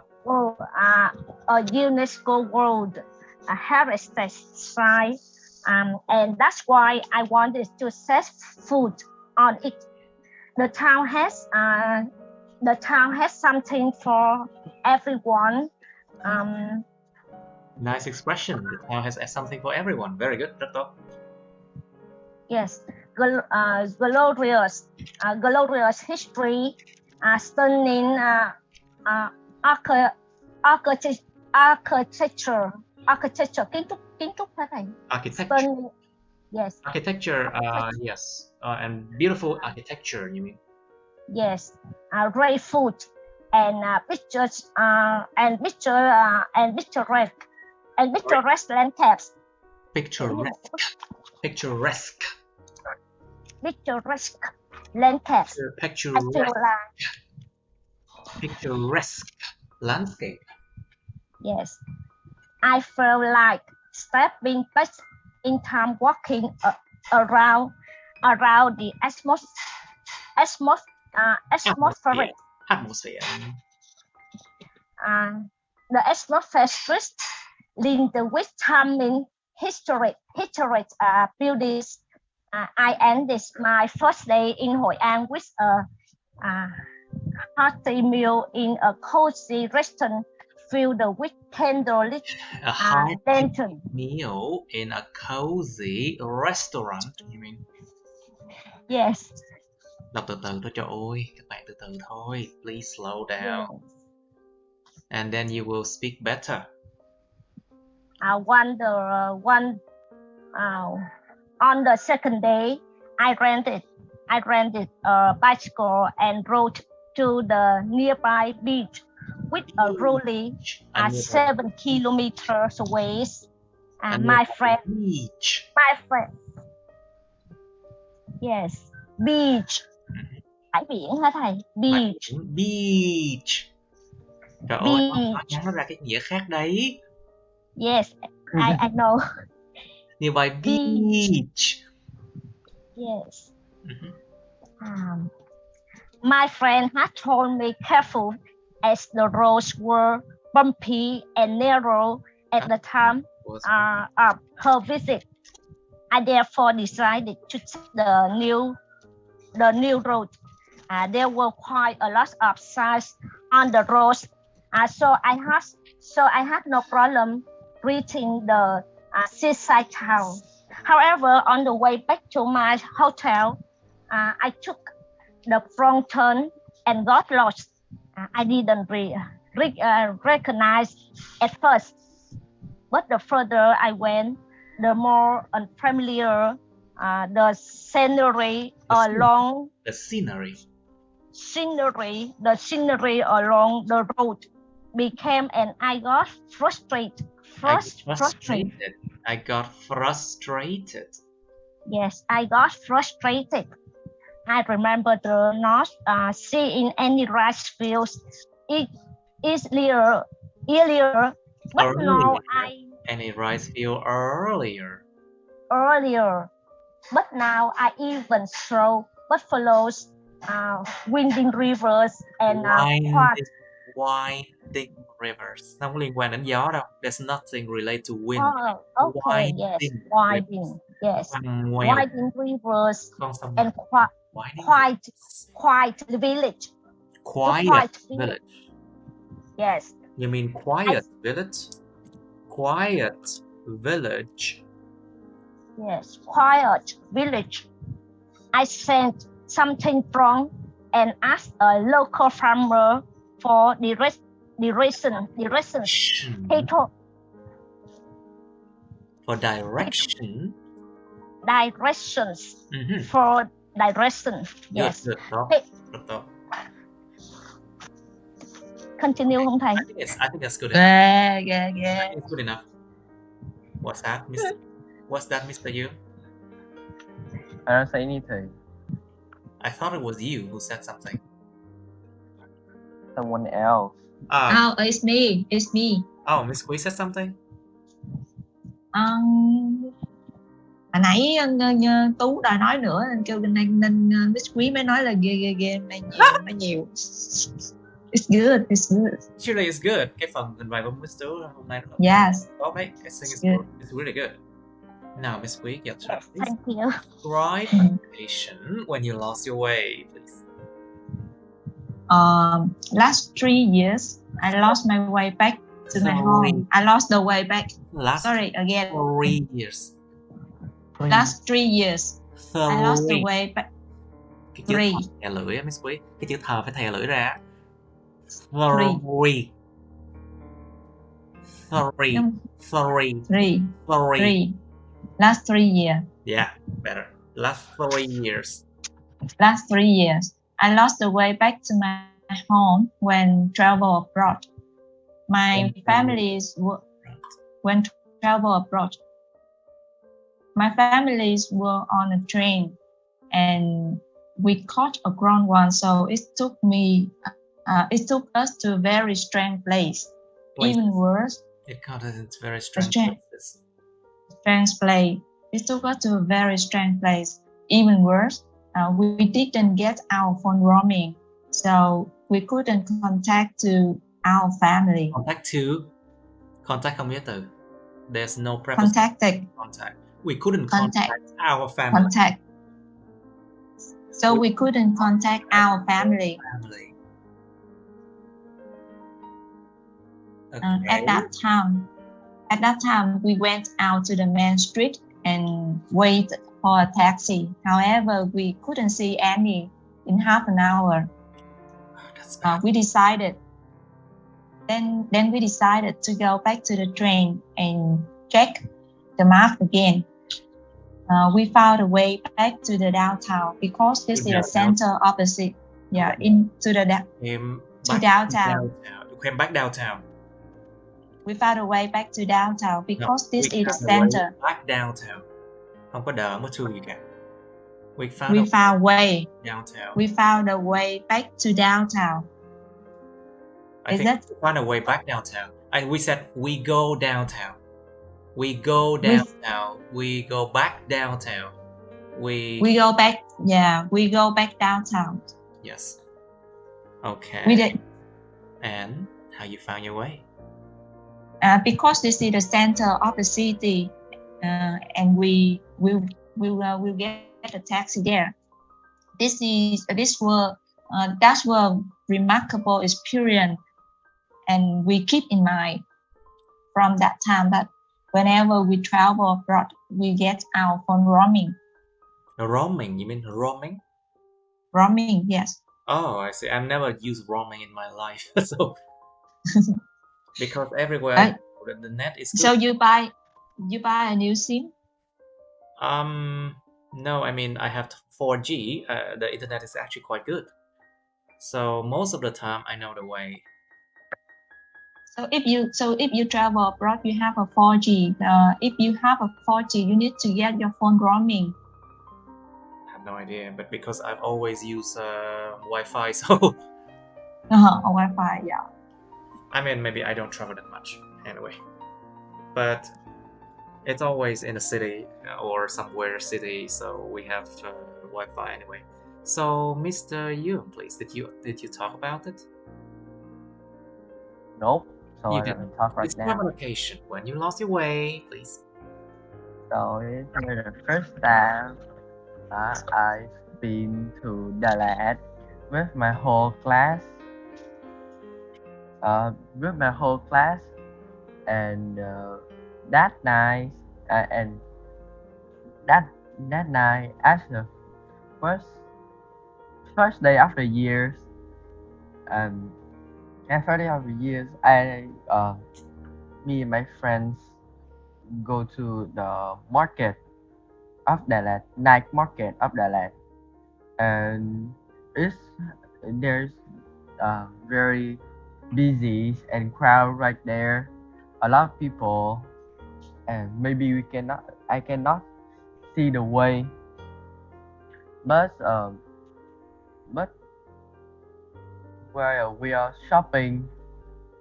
S2: A UNESCO World Heritage Site, and that's why I wanted to set foot on it. The town has something for everyone.
S1: Nice expression. The town has something for everyone. Very good, rất tốt.
S2: Yes, glorious history, stunning architecture, kiến trúc hả thầy?
S1: Architecture.
S2: Stunning, yes.
S1: Architecture, yes, and beautiful architecture. You mean?
S2: Yes, great food and pictures and picturesque landscapes.
S1: Picturesque
S2: landscapes.
S1: Picturesque landscape.
S2: Yes, I felt like stepping back in time, walking around the atmosphere. The atmosphere stretched linked with charming historic buildings. I ended my first day in Hội An with a hearty meal in a cozy restaurant filled with candlelit lantern.
S1: Meal in a cozy restaurant, you mean?
S2: Yes.
S1: Đọc từ từ thôi trời ơi, các bạn từ từ thôi. Please slow down. Yes. And then you will speak better.
S2: On the second day, I rented a bicycle and rode to the nearby beach, which are rolling 7 kilometers away. My friend. Yes, beach. Bãi biển hả thầy?
S1: Beach. Trời ơi, nó ra cái nghĩa khác đấy.
S2: Yes, I know.
S1: Như vậy beach.
S2: Yes. My friend had told me careful as the roads were bumpy and narrow at the time of her visit. I therefore decided to take the new road. There were quite a lot of signs on the road. So I had no problem reaching the seaside town. However, on the way back to my hotel, I took the wrong turn and got lost. I didn't recognize at first, but the further I went, the more unfamiliar the scenery along
S1: The scenery.
S2: the scenery along the road became, and I got frustrated.
S1: I got frustrated.
S2: Yes, I got frustrated. I remember not seeing any rice fields earlier, but now
S1: Any rice field earlier.
S2: But now I even saw buffaloes, winding rivers, and
S1: winding rivers. Không có liên quan đến gió đâu. There's nothing related to wind.
S2: Okay, winding rivers and quiet village.
S1: Quiet village.
S2: Yes.
S1: You mean quiet village? Quiet village.
S2: Yes, quiet village. I sent something wrong and asked a local farmer for directions. He told
S1: for direction.
S2: Directions. For direction. Yes.
S1: Good.
S2: Continue không thầy?
S1: I think that's good enough. Yeah. It's good enough. What's that, Mr. Yu?
S4: I don't say anything.
S1: I thought it was you who said something.
S4: Someone else.
S3: Oh, it's me.
S1: Oh, Miss Quý said something?
S3: Hồi nãy Tú đã nói nữa nên kêu nên Miss Quý mới nói là ghê này nhiều. It's good.
S1: Actually, it's good. Cái phần trình bày của Miss Tú hôm nay rất
S3: là
S1: tốt đấy. I think it's good. It's really good. Now, Miss Quý, your turn.
S2: Thank you.
S1: Describe a situation when you lost your way, please.
S3: Last 3 years, I lost my way back to my home. I lost the way back. Sorry, again.
S1: 3 years.
S3: Last 3 years. I lost the way back.
S1: Cái chữ thè lưỡi, Miss Quý. Cái chữ thờ phải thè lưỡi ra. Three.
S3: Last 3 years.
S1: Yeah, better. Last 3 years.
S3: Last 3 years. I lost the way back to my home when travel abroad. My families travel abroad. My families were on a train and we caught a ground one, so it took us to a very strange place. Even worse.
S1: It got us into very strange places.
S3: Strange place. It took us to a very strange place. Even worse, we didn't get our phone roaming, so we couldn't contact to our family.
S1: Contact không nghĩa từ. There's no preposition. Contact. We couldn't contact our family.
S3: So we couldn't contact our family.
S1: Okay.
S3: At that time, we went out to the main street and waited for a taxi. However, we couldn't see any in half an hour. We decided to go back to the train and check the map again. We found a way back to the downtown because this is the center of the city. Yeah, downtown.
S1: You came back downtown.
S3: We found a way back to downtown because this is the center.
S1: Back downtown. Không có đợi mất gì cả. We found a way downtown.
S3: We found a way back to downtown.
S1: We found a way back downtown. And we said we go downtown. We go downtown. We go back downtown. We go back.
S3: Yeah, we go back downtown.
S1: Yes. Okay.
S3: We did.
S1: And how you found your way?
S3: Because this is the center of the city, and we will get a taxi there. This was That was a remarkable experience, and we keep in mind from that time that whenever we travel abroad, we get our phone roaming.
S1: Roaming? You mean roaming?
S3: Roaming, yes.
S1: Oh, I see. I've never used roaming in my life, so because everywhere
S3: Right.
S1: the net is good.
S3: So you buy a new SIM?
S1: No, I mean I have 4G. The internet is actually quite good, so most of the time I know the way.
S3: So if you travel abroad, you have a 4G. If you have a 4G, you need to get your phone roaming.
S1: I have no idea, but because I've always used Wi-Fi, so
S3: A Wi-Fi, yeah.
S1: I mean maybe I don't travel that much anyway, but it's always in a city or somewhere city, so we have Wi-Fi anyway. So Mr. Yoon, please, did you talk about it?
S4: Nope. So
S1: You
S4: I'm
S1: didn't.
S4: gonna talk right
S1: Describe
S4: now.
S1: an occasion when you lost your way, please.
S4: So it's the first time I've been to Dalat with my whole class. And that night, and that night, as the first day of the years, and first day of the years, me and my friends go to the market of Dalat, night market of Dalat, and there's very busy and crowd right there, a lot of people, and maybe I cannot see the way, but where we are shopping,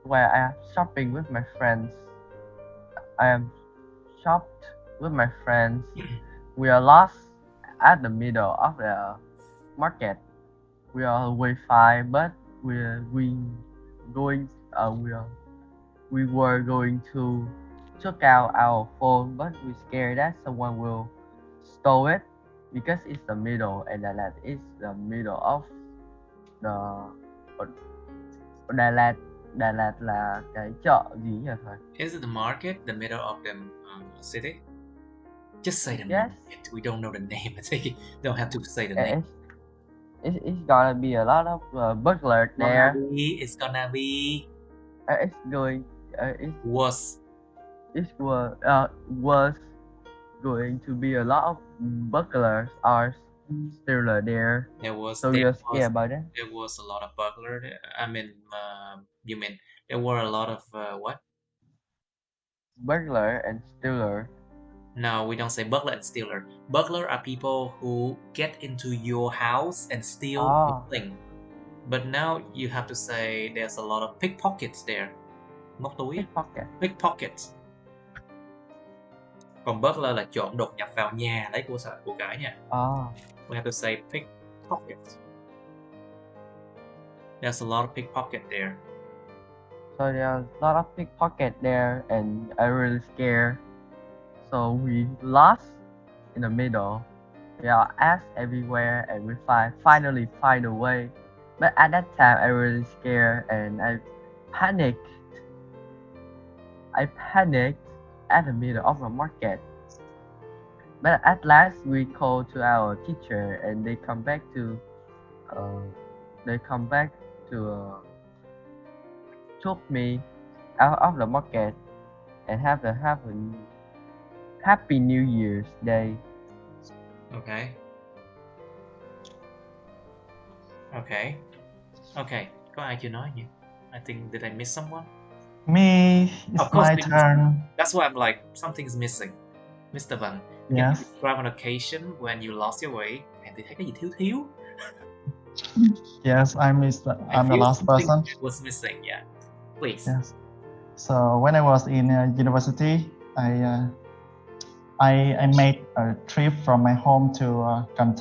S4: where I am shopping with my friends, I am shopped with my friends. We are lost at the middle of the market. We are Wi-Fi, but we were going to check out our phone, but we scared that someone will steal it because it's the middle, and Đà Lạt is the middle of the Đà Lạt. Đà Lạt là cái chợ gì nhỉ thầy?
S1: Is it the market, the middle of the city? Just say the
S4: Yes.
S1: market. We don't know the name. I think you don't have to say the name.
S4: It's gonna be a lot of burglars there.
S1: It's gonna be.
S4: Was going to be a lot of burglars or stealers there. So you're scared about that?
S1: There was a lot of burglar there. I mean, you mean there were a lot of what?
S4: Burglar and stealer.
S1: No, we don't say burglar and stealer. Burglar are people who get into your house and steal things. But now you have to say there's a lot of pickpockets there. Móc túi. Pickpockets. Còn burglar là trộm đột nhập vào nhà lấy của cải nha. We have to say pickpockets. There's a lot of pickpocket there.
S4: So there's a lot of pickpocket there, and I'm really scared. So we lost in the middle. We are asked everywhere, and we finally find a way. But at that time, I was really scared, and I panicked. At the middle of the market. But at last, we called to our teacher, and they come back to took me out of the market and have a happy New Year's Day.
S1: Okay. Có ai chưa nói nhỉ? I think did I miss someone?
S5: Me, it's my turn.
S1: That's why I'm like, something's missing. Mr. Văn, can you describe an occasion when you lost your way? Em thấy cái gì thiếu?
S5: Yes, I'm the last person.
S1: Was missing, yeah. Please.
S5: Yes. So when I was in university, I made a trip from my home to Cần,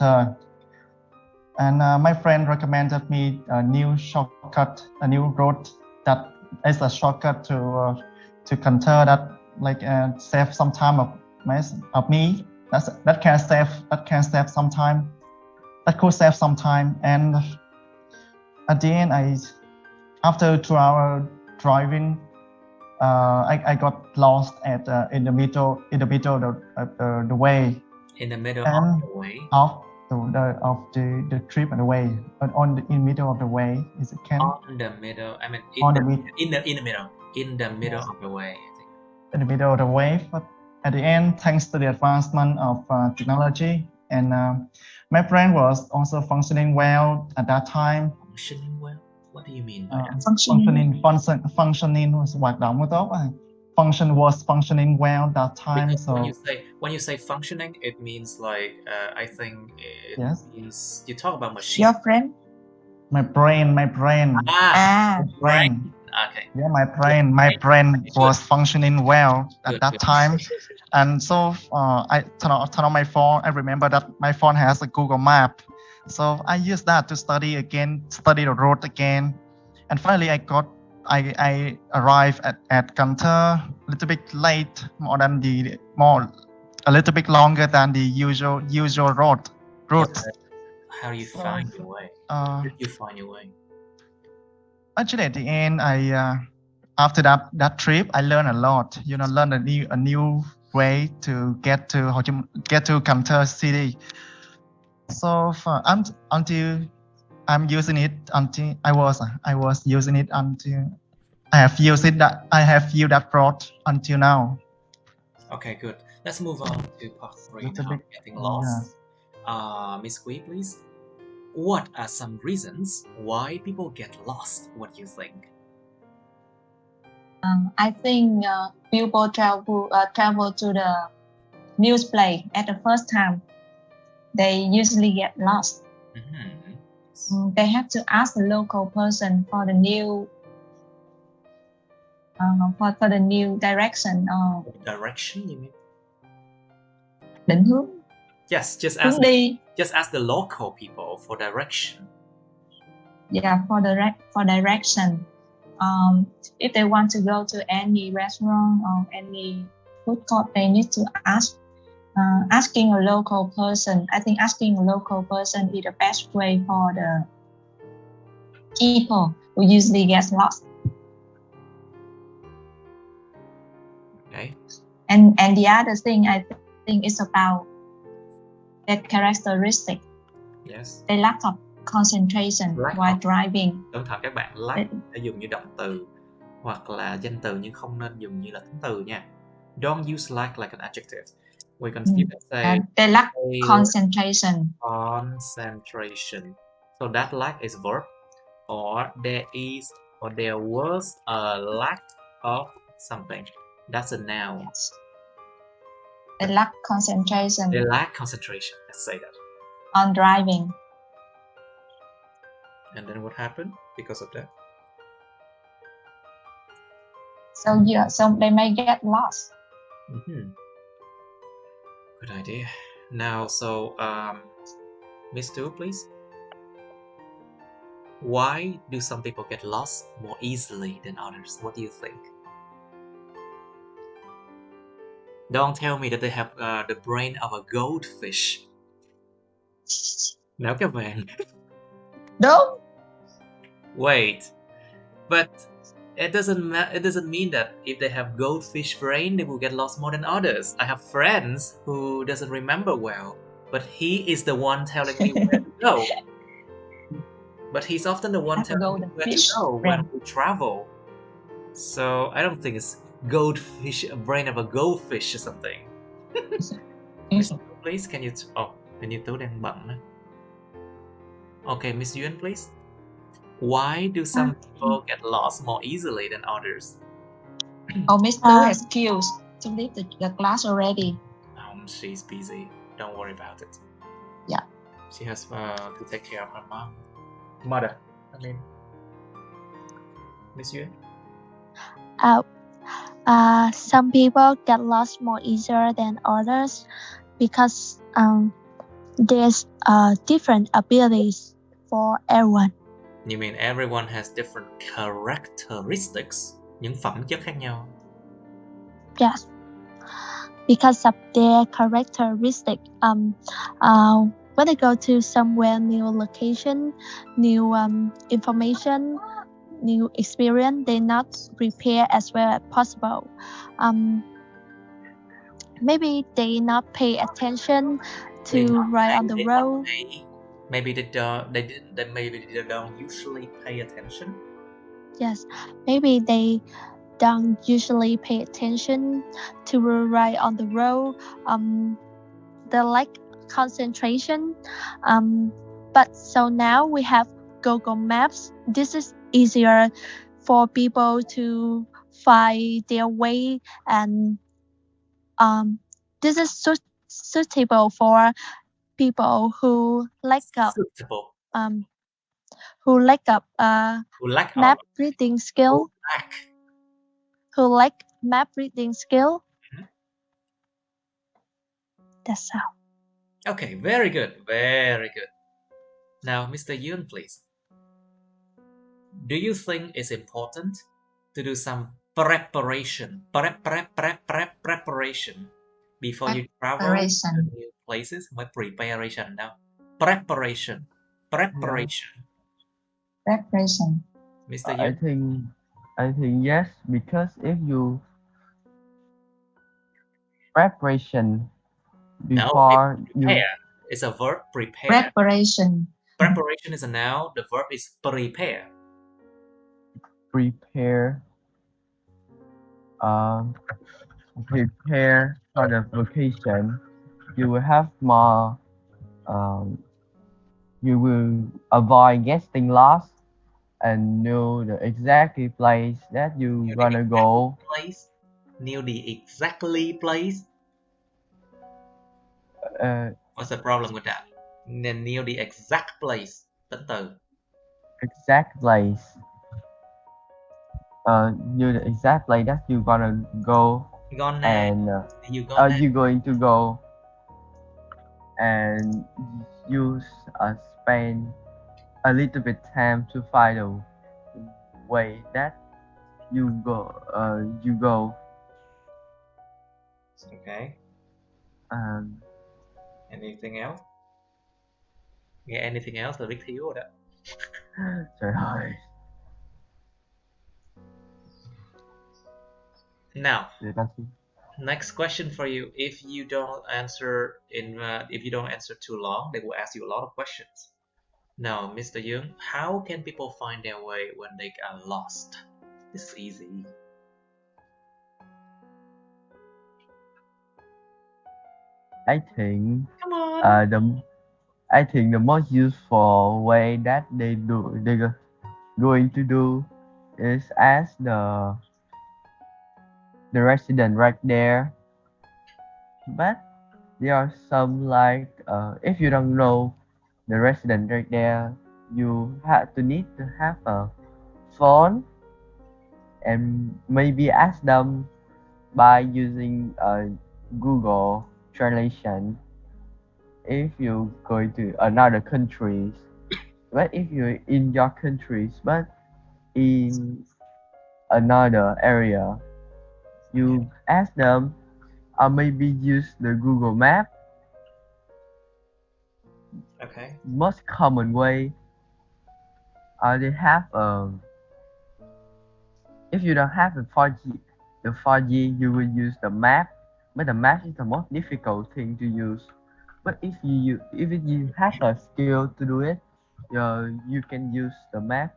S5: and my friend recommended me a new shortcut, a new road that is a shortcut to Cần that save some time of me. That can save some time. That could save some time, and at the end, after 2 hour driving, I got lost at in the middle of the way.
S1: In the middle
S5: And
S1: of the way.
S5: of the trip and the way, in middle of the way, is it can?
S1: On the middle. I mean,
S5: On
S1: in
S5: the
S1: the
S5: middle.
S1: in the middle. In the middle
S5: Yes.
S1: of the way, I think.
S5: In the middle of the way, but at the end, thanks to the advancement of technology, and my brain was also functioning well at that time.
S1: Functioning well. What do you mean by that?
S5: Functioning was hoạt động rất tốt. Function was functioning well that time.
S1: Because
S5: So
S1: when you say functioning, it means like I think it
S5: yes,
S1: means you talk about machine.
S3: Your friend?
S5: my brain.
S1: Brain. Okay.
S5: Yeah, my brain was functioning well at that time. And so I turn on my phone. I remember that my phone has a Google Map. So I used that to study the road again. And finally I arrived at Canter a little bit late, a little bit longer than the usual route.
S1: How do you find your way? Did you find your way?
S5: Actually, at the end, after that trip, I learned a lot. Learn a new way to get to Canter City. So until I'm using it, until I was using it until I have used that road until now.
S1: Okay, good. Let's move on to part 3
S5: Little
S1: now.
S5: bit,
S1: Getting lost. Miss Kui, please. What are some reasons why people get lost? What do you think?
S3: I think people travel to the new place at the first time. They usually get lost. They have to ask the local person for the new for the new direction.
S1: Direction, you mean?
S3: Định hướng.
S1: Yes, just
S3: Hướng đi.
S1: ask the local people for direction.
S3: Yeah, for direction. If they want to go to any restaurant or any food court, they need to ask. Asking a local person, I think asking a local person is the best way for the people who usually get lost.
S1: Okay.
S3: And the other thing I think is about their characteristic.
S1: Yes.
S3: They lack of concentration while driving.
S1: Cẩn thận các bạn, lack phải dùng như động từ hoặc là danh từ nhưng không nên dùng như là tính từ nha. Don't use lack like an adjective. We can say
S3: they lack concentration.
S1: Concentration. So that lack is verb, or there was a lack of something. That's a noun.
S3: Yes. They lack concentration.
S1: They lack concentration. Let's say that.
S3: On driving.
S1: And then what happened because of that?
S3: So they may get lost.
S1: Good idea. Now, so Miss Tu, please. Why do some people get lost more easily than others? What do you think? Don't tell me that they have the brain of a goldfish. Não các bạn.
S3: Đúng.
S1: Wait, but it doesn't mean that if they have goldfish brain, they will get lost more than others. I have friends who doesn't remember well, but he is the one telling me where to go. But he's often the one telling me where to go when we travel. So I don't think it's goldfish, brain of a goldfish or something. Please, can you? Can you tell them button? Okay, Miss Yuan, please. Why do some people get lost more easily than others?
S3: Oh, Miss Tu has cues to leave the class already.
S1: She's busy. Don't worry about it.
S3: Yeah.
S1: She has to take care of her mother. I mean, Miss Yuan.
S6: Some people get lost more easier than others because there's different abilities for everyone.
S1: You mean everyone has different characteristics? Những phẩm chất khác nhau.
S6: Yes. Because of their characteristic, when I go to somewhere, new location, new information, new experience, they not prepare as well as possible. Maybe they not pay attention to ride on the road.
S1: Maybe they don't usually pay attention.
S6: Yes, maybe they don't usually pay attention to ride on the road. They lack concentration. But so now we have Google Maps. This is easier for people to find their way, and this is suitable for people who lack up
S1: Suitable.
S6: Who lack
S1: Who lack
S6: map
S1: of
S6: reading skill. Who lack map reading skill. That's all.
S1: Okay, very good, very good. Now, Mr. Yun, please. Do you think it's important to do some preparation before you travel to new places? Mới preparation now. Preparation. Mr. Yun?
S4: I think yes, because if you preparation before
S1: prepare. It's a verb, prepare.
S3: Preparation.
S1: Preparation is a noun. The verb is prepare.
S4: Prepare for the vacation. You will have more. You will avoid getting lost and know the exact place that you gonna go.
S1: Knew the exactly place. What's the problem with that? Nên knew the exact place. Tính từ.
S4: Exact place. Knew the exact place that you gonna go. And you going to go. And you spend a little bit time to find a way that you go.
S1: Okay. Anything else? Nghe anything else là biết thiếu rồi đó.
S4: Trời ơi.
S1: Now, next question for you. If you don't answer too long, they will ask you a lot of questions. Now, Mr. Young, how can people find their way when they are lost? This is easy.
S4: I think
S1: Come on.
S4: I think the most useful way that they're going to do is ask the resident right there. But there are some like if you don't know the resident right there, you need to have a phone and maybe ask them by using Google translation if you go to another countries. But if you're in your countries but in another area, you ask them or maybe use the Google Map.
S1: Okay.
S4: Most common way they have if you don't have the 4G you will use the map, but the map is the most difficult thing to use. But if you have a skill to do it, you can use the map.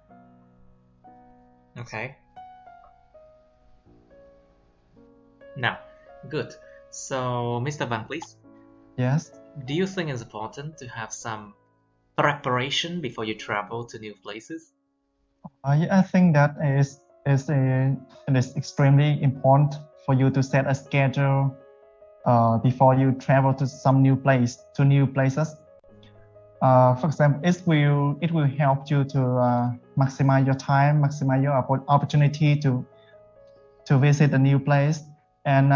S1: Okay. Now, good. So, Mr. Van, please.
S5: Yes.
S1: Do you think it's important to have some preparation before you travel to new places?
S5: Yeah, I think that it is extremely important for you to set a schedule before you travel to some new places. For example, it will help you to maximize your time, maximize your opportunity to visit a new place, and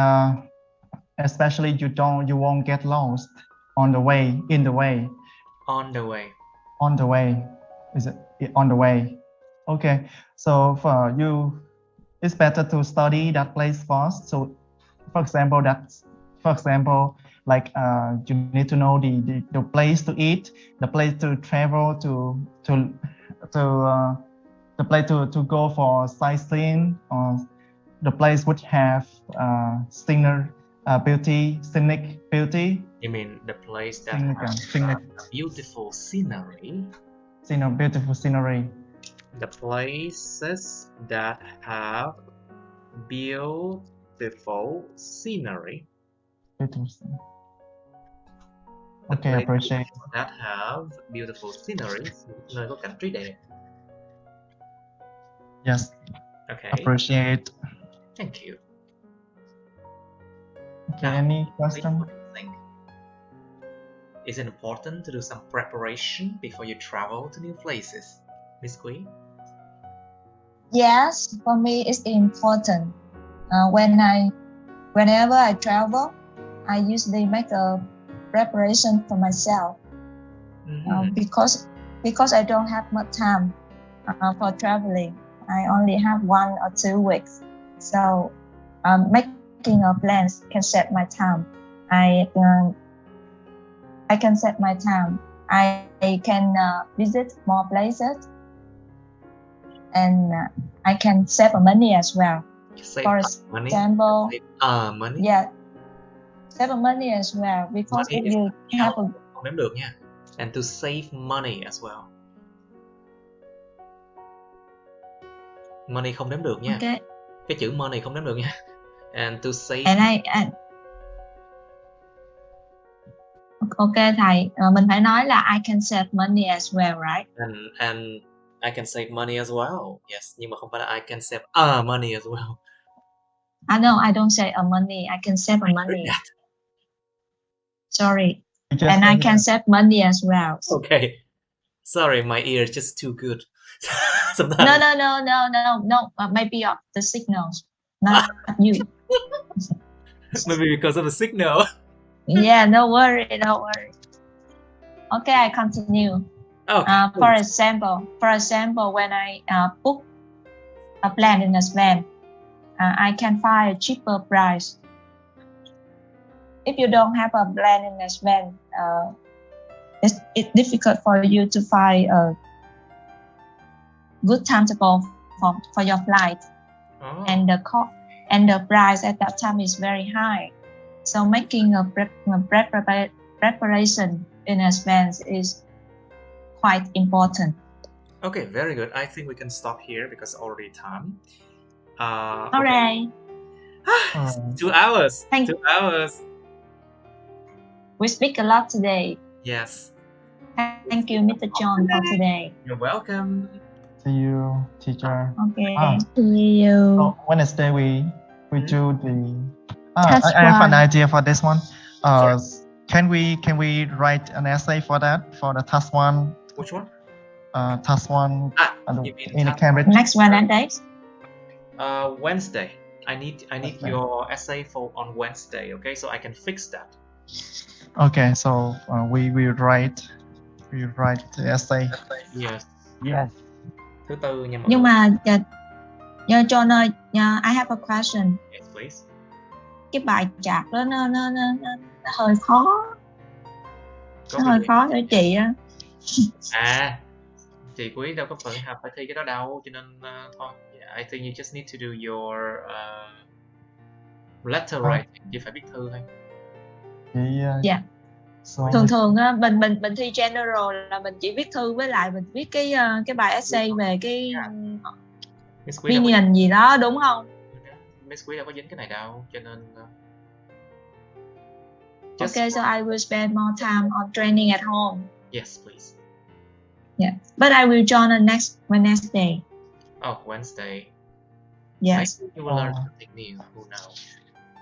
S5: especially you won't get lost on the way. Is it on the way? Okay, so for you, it's better to study that place first. So, for example, that For example, like you need to know the place to eat, the place to travel the place to go for sightseeing, or the place which have scenic beauty.
S1: You mean the place that
S5: Scenic,
S1: beautiful scenery?
S5: beautiful scenery.
S1: The places that have beautiful scenery.
S5: Beautiful.
S1: The
S5: Okay, appreciate.
S1: that have beautiful scenery. Nơi có cảnh trí đẹp.
S5: Yes,
S1: Okay.
S5: appreciate.
S1: Thank you.
S5: Okay,
S1: Now,
S5: any question?
S1: what do you think? Is it important to do some preparation before you travel to new places, Miss Quý?
S3: Yes, for me it's important. Whenever I travel, I usually make a preparation for myself because I don't have much time for traveling. I only have 1 or 2 weeks, so making a plan can set my time. I can set my time. I can visit more places, and I can save money as well.
S1: Save
S3: For
S1: money.
S3: example,
S1: Save money.
S3: yeah, save money as well because
S1: Money
S3: if you have a
S1: không đếm được nha. And to save money as well. Money không đếm được nha.
S3: okay,
S1: Cái chữ money không đếm được nha. And to save.
S3: Okay thầy, mình phải nói là I can save money as well, right?
S1: And I can save money as well. Yes, nhưng mà không phải là I can save money as well.
S3: No, I don't say money. I can save money. Sorry. And I can save money as well.
S1: Okay. Sorry, my ear is just too good. Sometimes.
S3: No. Maybe of the signals, not you.
S1: Maybe because of the signal.
S3: Yeah, no worry. Okay, I continue.
S1: Okay.
S3: For example, when I book a plan in advance, I can find a cheaper price. If you don't have a plan in advance, it's difficult for you to find a good timetable for your flight.
S1: Oh.
S3: And the price at that time is very high. So making a preparation in advance is quite important.
S1: Okay, very good. I think we can stop here because already time.
S3: All
S1: okay.
S3: right.
S1: 2 hours.
S3: Thank
S1: 2 hours.
S3: We speak a lot today.
S1: Yes.
S3: Thank you, Mr. John, for today.
S1: You're welcome.
S5: See you, teacher.
S3: Okay.
S6: See you.
S5: So Wednesday we do the.
S6: Task
S5: I have an
S6: one.
S5: idea for this one.
S1: Sorry.
S5: Can we write an essay for that, for the task 1?
S1: Which one?
S5: Task 1
S1: you mean
S5: in
S1: task
S5: Cambridge.
S3: Next Wednesday.
S1: Wednesday. I need
S5: Wednesday.
S1: your essay for on Wednesday. Okay, so I can fix that.
S5: Okay, so we write the essay.
S1: Yes.
S4: Yes.
S1: Thứ tư nha mọi
S3: Nhưng
S1: người.
S3: mà John ơi, I have a question.
S1: Yes, please.
S3: Cái bài chạc đó nó hơi khó. Nó hơi khó cho chị á.
S1: Chị Quý đâu có phải thi cái đó đâu, cho nên thôi. Yeah, I think you just need to do your letter writing, chỉ phải viết thư thôi.
S3: Dạ.
S5: So
S3: Thường á, mình thi general là mình chỉ viết thư với lại mình viết cái bài essay về cái opinion gì đó, đúng không?
S1: Miss Quý đâu có dính cái này đâu, cho nên
S3: Okay, so I will spend more time on training at home.
S1: Yes, please.
S3: Yeah, but I will join on next Wednesday.
S1: Oh, Wednesday.
S3: Yes.
S1: Maybe you will learn something new. Who knows?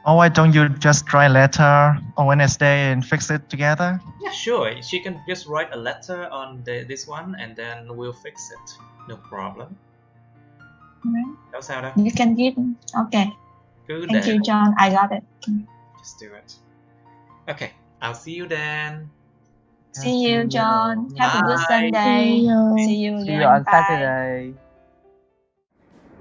S5: why don't you just write a letter on Wednesday and fix it together?
S1: Yeah, sure. She can just write a letter on this one, and then we'll fix it. No problem. Đâu sao đâu.
S3: You can give. Okay.
S1: Cứ
S3: Thank
S1: để
S3: you, John. I got it.
S1: just do it. Okay, I'll see you then.
S3: See you, John. Have a good
S1: Bye.
S3: Sunday. See you
S4: See
S3: again.
S4: you on
S3: Bye.
S4: Saturday.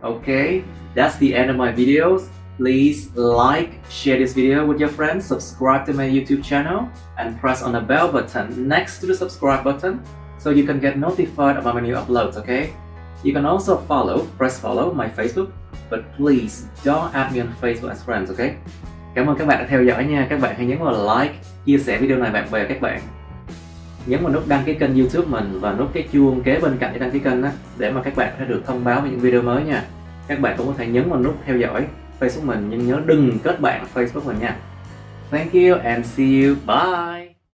S1: Okay, that's the end of my videos. please like, share this video with your friends, subscribe to my YouTube channel, and press on the bell button next to the subscribe button so you can get notified about my new uploads, okay? You can also press follow my Facebook, but please don't add me on Facebook as friends, okay? Cảm ơn các bạn đã theo dõi nha. Các bạn hãy nhấn vào like, chia sẻ video này bạn bè các bạn. Nhấn vào nút đăng ký kênh YouTube mình và nút cái chuông kế bên cạnh để đăng ký kênh đó, để mà các bạn sẽ được thông báo về những video mới nha. Các bạn cũng có thể nhấn vào nút theo dõi Facebook mình, nhưng nhớ đừng kết bạn Facebook mình nha. Thank you and see you. Bye.